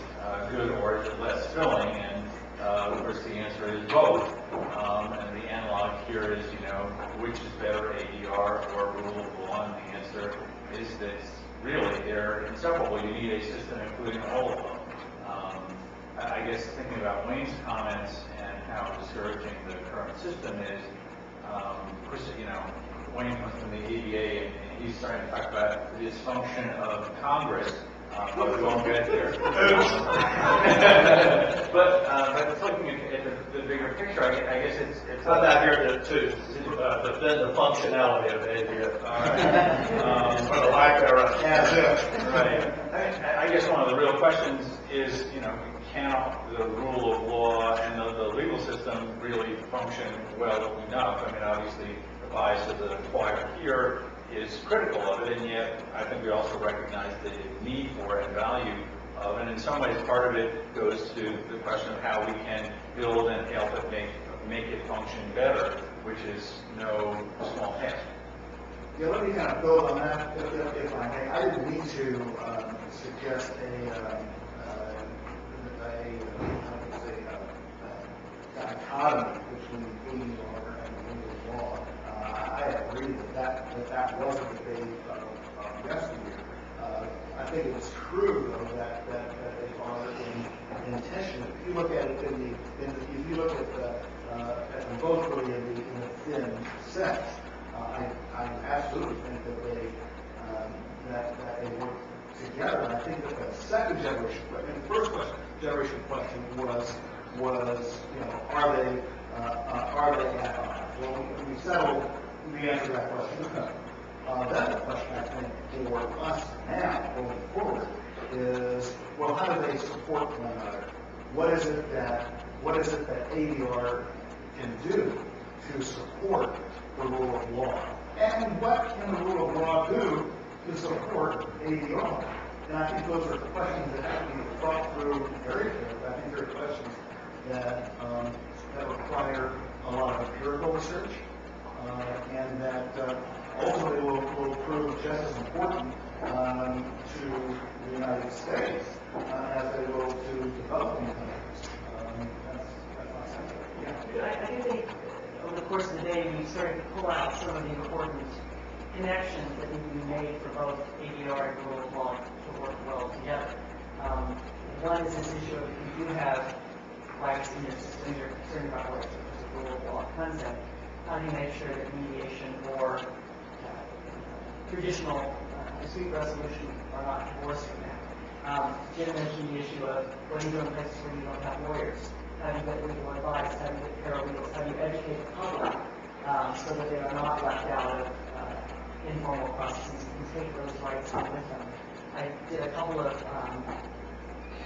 good or is it less filling? And of course the answer is both. And the analog here is, you know, which is better, ADR or rule of law? And the answer is that really they're inseparable. You need a system including all of them. I guess thinking about Wayne's comments and how discouraging the current system is, Chris, you know, Wayne comes from the ABA and he's starting to talk about the dysfunction of Congress, but we won't get there. But looking at the bigger picture, I guess it's I'm not here to defend the functionality of ABA. All right. For the lack thereof. Right. I guess one of the real questions is, you know, can the rule of law and the legal system really function well enough? I mean, obviously, the bias of the choir here is critical of it, and yet I think we also recognize the need for it and value of it. And in some ways, part of it goes to the question of how we can build and help it make it function better, which is no small task. Yeah, let me kind of build on that, if I may. I didn't mean to suggest a dichotomy between ADR and rule of law. I agree that was a debate of yesteryear. I think it is true, though, that they are in tension. If you look at it if you look at them both really in the thin sense, I absolutely think that they work together. And I think that the second generation, and the first generation question was, you know, are they at odds? Well, we settled the answer to that question. Then the question, I think, for us now going forward is, well, how do they support one another? What is it that ADR can do to support the rule of law? And what can the rule of law do to support ADR? And I think those are questions that have to be thought through very carefully. I think they're questions that require a lot of empirical research, and that ultimately will prove just as important to the United States as they will to developing countries. That's my sense of it. Yeah. I do think over the course of the day, we started to pull out some of the important connections that need to be made for both ADR and rule of law to work well together. One is this issue of if you do have rights in your system, you're concerned about rights, which is a rule of law concept, how do you make sure that mediation or traditional dispute resolution are not divorced from that? Jim mentioned the issue of what do you do in places where you don't have lawyers? How do you get legal advice? How do you get paralegals? How do you educate the public so that they are not left out of informal processes and take those rights on with them? I did a couple of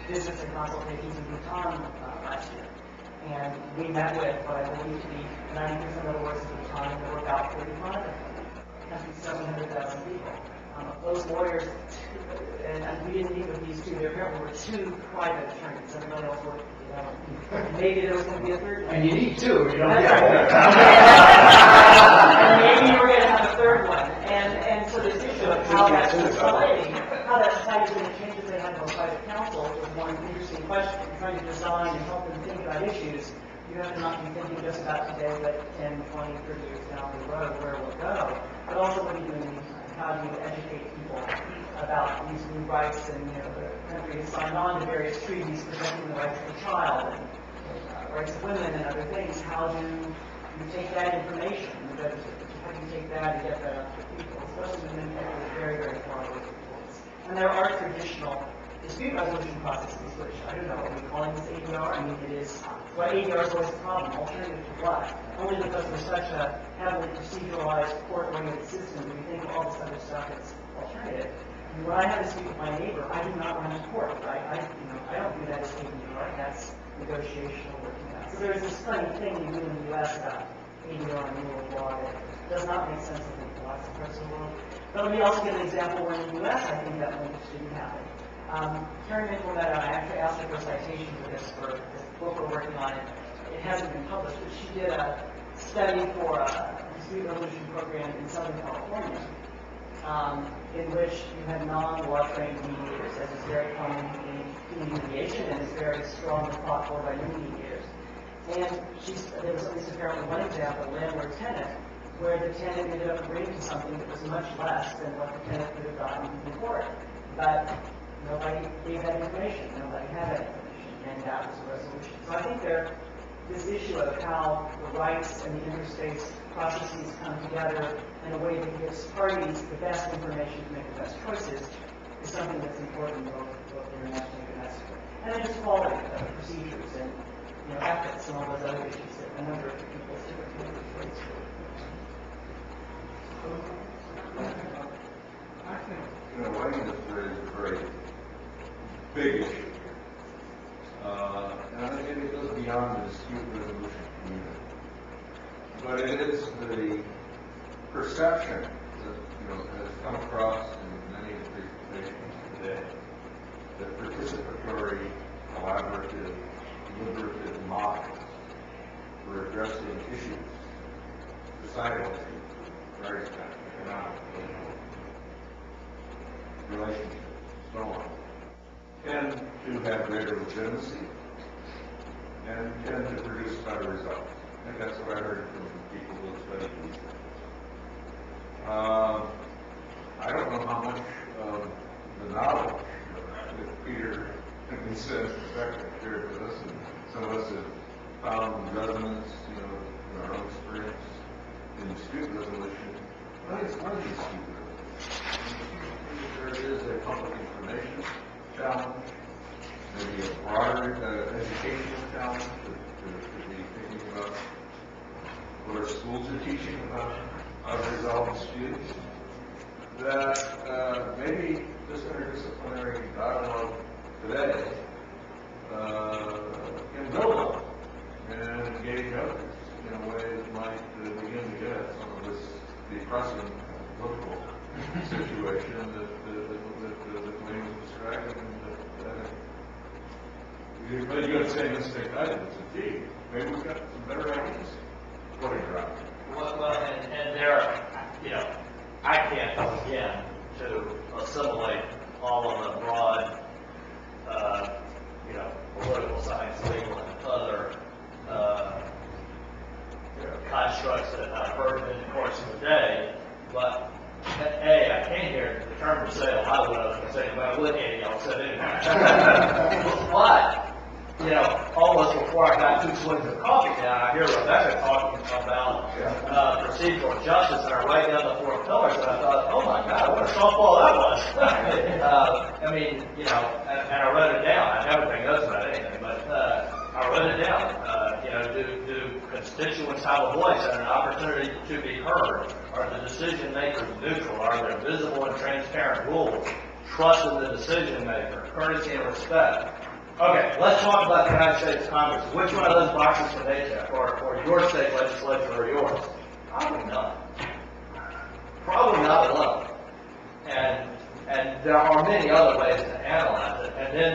visits and consultations in Bhutan last year, and we met with what I believe to be 90% of the lawyers in Bhutan, and there were about 45 of them. That's 700,000 people. Those lawyers, and we didn't meet with these two, there apparently were two private attorneys. Everybody else worked, maybe there was going to be a third one. And you need two. You don't That's get right. And maybe you were going to have a third one. And so this issue of how that society is going to change if they have no private counsel was one interesting question. Trying to design and help them think about issues, you have to not be thinking just about today, but 10, 20, 30 years down the road, where it will go. But also what do you do in the meantime? How do you educate people about these new rights? And, the country has signed on to various treaties protecting the rights of the child and rights of women and other things. How do you take that information? How do you take that and get that out to people? Especially when people are very, very far away from courts. And there are traditional dispute resolution processes, which I don't know, are we calling this ADR? I mean, it is, well, ADR is always a problem. Alternative to what? Only because we're such a heavily proceduralized, court-oriented system, we think all this other stuff is alternative. And when I have to speak with my neighbor, I do not run a court, right? I don't do that as ADR. That's negotiation or working out. So there's this funny thing we do in the U.S. about ADR and rule of law that does not make sense, I think, for lots of parts of the world. But let me also give an example where in the U.S. I think that language didn't happen. Karen Michelmeta, I actually asked her for a citation for this book we're working on. It hasn't been published, but she did a study for a dispute resolution program in Southern California, in which you have non-law trained mediators, as is very common in mediation and is very strongly fought for by many mediators. And there was at least apparently one example, landlord-tenant, where the tenant ended up agreeing to something that was much less than what the tenant could have gotten in court. But nobody gave that information, nobody had that information, and that was a resolution. So I think this issue of how the rights and the interstate processes come together in a way that gives parties the best information to make the best choices is something that's important both internationally and domestically. And then just quality of procedures and ethics and all those other issues that a number of people's different papers raise. I think, Wayne has raised a very big issue. And I think it goes beyond the dispute resolution community. But it is the perception that, has come across in many of the presentations today, that participatory, collaborative, deliberative models for addressing issues, societal issues, various kinds of economic, political, relationships, so on, tend to have greater legitimacy and tend to produce better results. I think that's what I heard from people who study these things. I don't know how much of the knowledge that Peter and said shared with us, and some of us have found resonance, in our own experience in dispute resolution. I think it's one of these dispute resolution. There is a public information challenge, maybe a broader educational challenge to be thinking about what our schools are teaching about how to resolve disputes, that maybe this interdisciplinary dialogue today can build on and engage others in a way that might begin to get at some of this depressing political situation that Wayne was describing. You're really good at saying instinct items. Gee, maybe we've got some better ideas floating around. Well, and there, I can't begin to assimilate all of the broad, political science, legal, and other constructs that I've heard in the course of the day. But I came here determined to say a lot of what I was going to say, but I wouldn't any y'all said anyway. But almost before I got 2 swings of coffee down, I hear Rebecca talking about procedural justice, and I write down the 4 pillars, and I thought, oh my God, what a softball that was. And I wrote it down. I never take notes about anything, but I wrote it down. Do constituents have a voice and an opportunity to be heard? Are the decision makers neutral? Are there visible and transparent rules? Trust in the decision maker, courtesy and respect. Okay, let's talk about the United States Congress. Which one of those boxes can they check, or your state legislature or yours? Probably none. Probably not alone. And there are many other ways to analyze it. And then,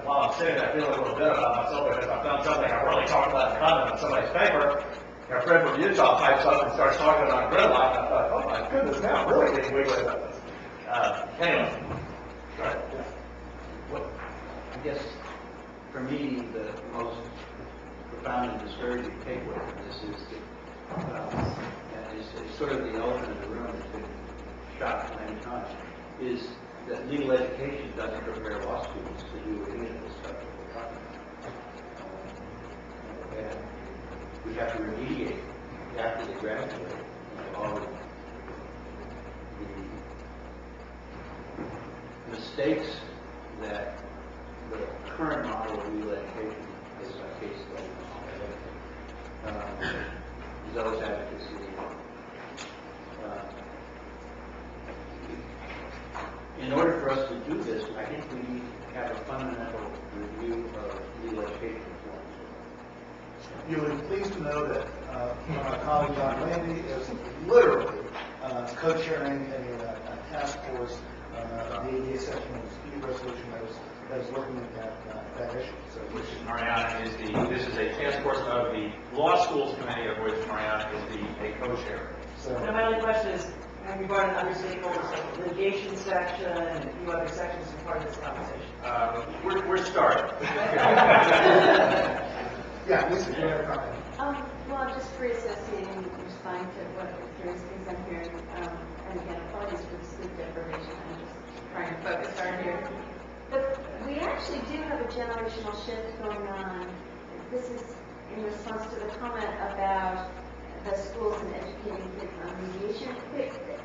while I'm sitting there feeling a little good about myself because I've done something I really talked about in comment on somebody's paper, our friend from Utah pipes up and starts talking about gridlock, and I thought, oh my goodness, now I'm really getting wiggly about this. Anyway. Right. I guess, for me, the most profound and discouraging takeaway from this is that it's sort of the elephant in the room that's been shot many times, is that legal education doesn't prepare law students to do any of this stuff that we're talking about. And we have to remediate after they graduate all of the mistakes that the current model of legal education is a case study. Those advocacy. In order for us to do this, I think we need to have a fundamental review of legal education reforms. You'll be pleased to know that my colleague John Landy is literally co-chairing a task force, the ADA section of the dispute resolution that is looking at that issue. So, which Mariana is this is a task force of the Law Schools Committee, of which Mariana is a co-chair. So my only question is, have you brought in other stakeholders, like the litigation section and a few other sections as part of this conversation? We're starting. Yeah, Lisa, you have a comment? Well, just reassociating, responding to what various things I'm hearing, and again, apologies for the sleep deprivation, I'm just trying to focus on here. But we actually do have a generational shift going on. This is in response to the comment about the schools and educating kids on mediation.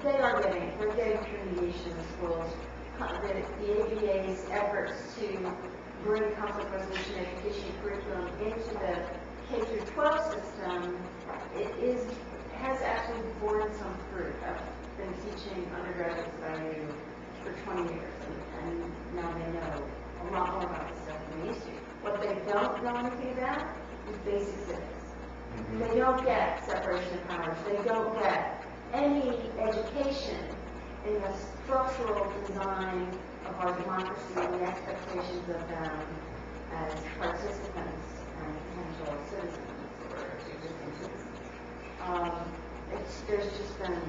We're getting through mediation in the schools. The ABA's efforts to bring conflict resolution education curriculum into the K-12 system has actually borne some fruit. I've been teaching undergraduates at IU for 20 years, and now they know a lot more about this stuff than they used to. What they don't know anything about is basic civics. They don't get separation of powers. They don't get any education in the structural design of our democracy and the expectations of them as participants and potential citizens or existing citizens. There's just been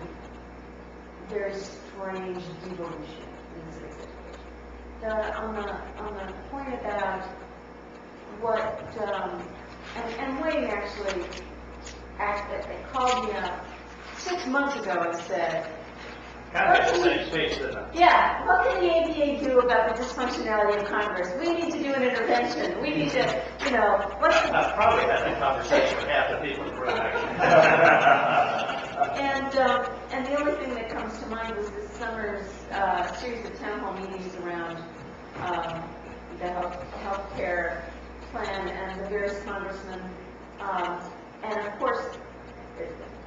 very strange devolution in civics education. On the point about what, and Wayne actually called me up 6 months ago and said, yeah, what can the ABA do about the dysfunctionality of Congress? We need to do an intervention. We need to, I've probably had that conversation with half the people in the room, actually. And the only thing that comes to mind was this summer's series of town hall meetings around the health care plan and the various congressmen. And of course,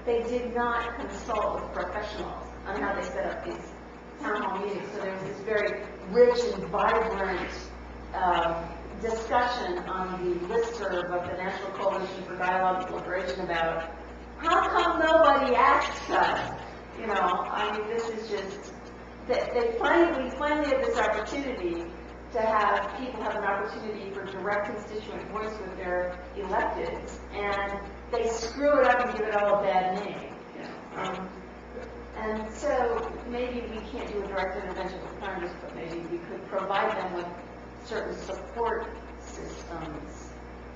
they did not consult with professionals on how they set up these town hall meetings. So there was this very rich and vibrant discussion on the listserv of the National Coalition for Dialogue and Deliberation about how come nobody asks us? You know, I mean, this is just, we finally have this opportunity to have people have an opportunity for direct constituent voice with their electeds, and they screw it up and give it all a bad name. You know? And so maybe we can't do a direct intervention with Congress, but maybe we could provide them with certain support systems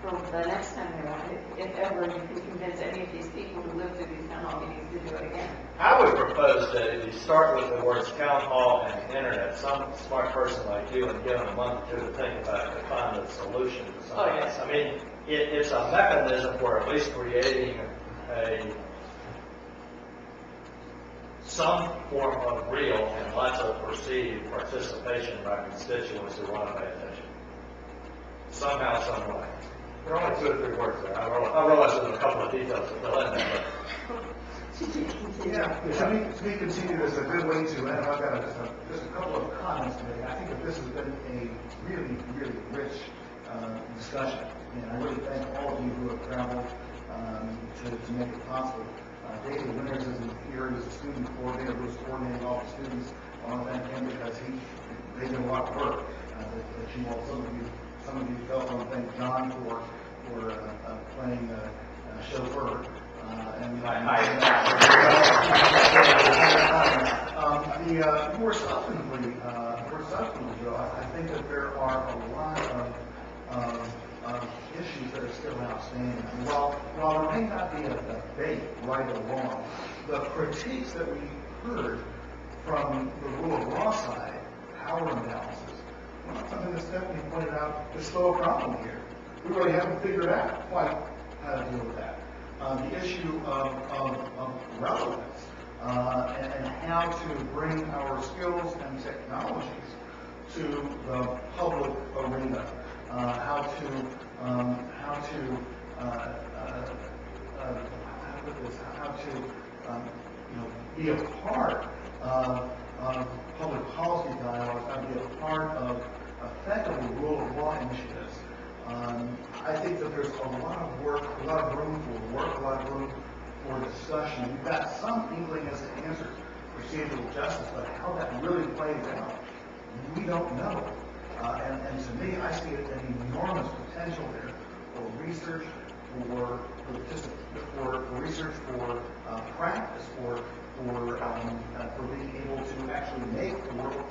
for the next time they want it, if ever you can convince any of these people who live through these town hall meetings to do it again. I would propose that if you start with the words town hall and internet, some smart person like you, and give them a month or two to think about it, to find a solution to something. Oh, yes. I mean, it's a mechanism for at least creating some form of real and lots of perceived participation by constituents who want to pay attention. Somehow, some way. There are only 2 or 3 words there. I realize there's a couple of details to fill in there, Yeah, to me, continued is a good way to end. I've got just a couple of comments today. I think that this has been a really, really rich discussion. And I really thank all of you who have traveled to make it possible. David Winters is here as a student coordinator who's coordinating all the students. I want to thank him because they did a lot of work. That you all, some of you felt. I want to thank John for playing chauffeur. More substantively, Joe, I think that there are a lot of issues that are still outstanding. While there may not be a debate right or wrong, the critiques that we heard from the rule of law side, power imbalances, well, something that Stephanie pointed out is still a problem here. We really haven't figured out quite how to deal with that. The issue of relevance and how to bring our skills and technologies to the public arena, how to be a part of public policy dialogue, how to be a part of effectively rule of law initiatives. I think that there's a lot of work, a lot of room for work, a lot of room for discussion. We've got some inkling as to answers, procedural justice, but how that really plays out, we don't know. And to me, I see an enormous potential there for research, for research, for practice, for being able to actually make the world.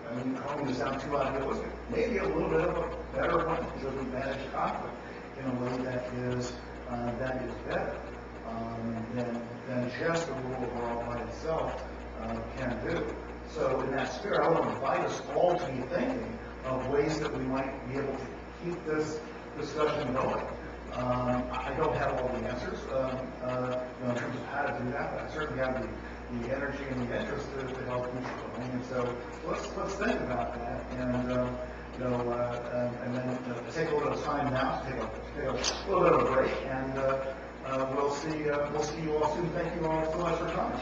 I mean, I don't want to sound too idealistic. Maybe a little bit of a better one because we manage conflict in a way that is better than just the rule of law by itself can do. So in that spirit, I want to invite us all to be thinking of ways that we might be able to keep this discussion going. I don't have all the answers in terms of how to do that, but I certainly have the energy and the interest to help keep it going. And so let's think about that, and and then take a little bit of time now to take a little bit of a break, and we'll see you all soon. Thank you all so much for coming.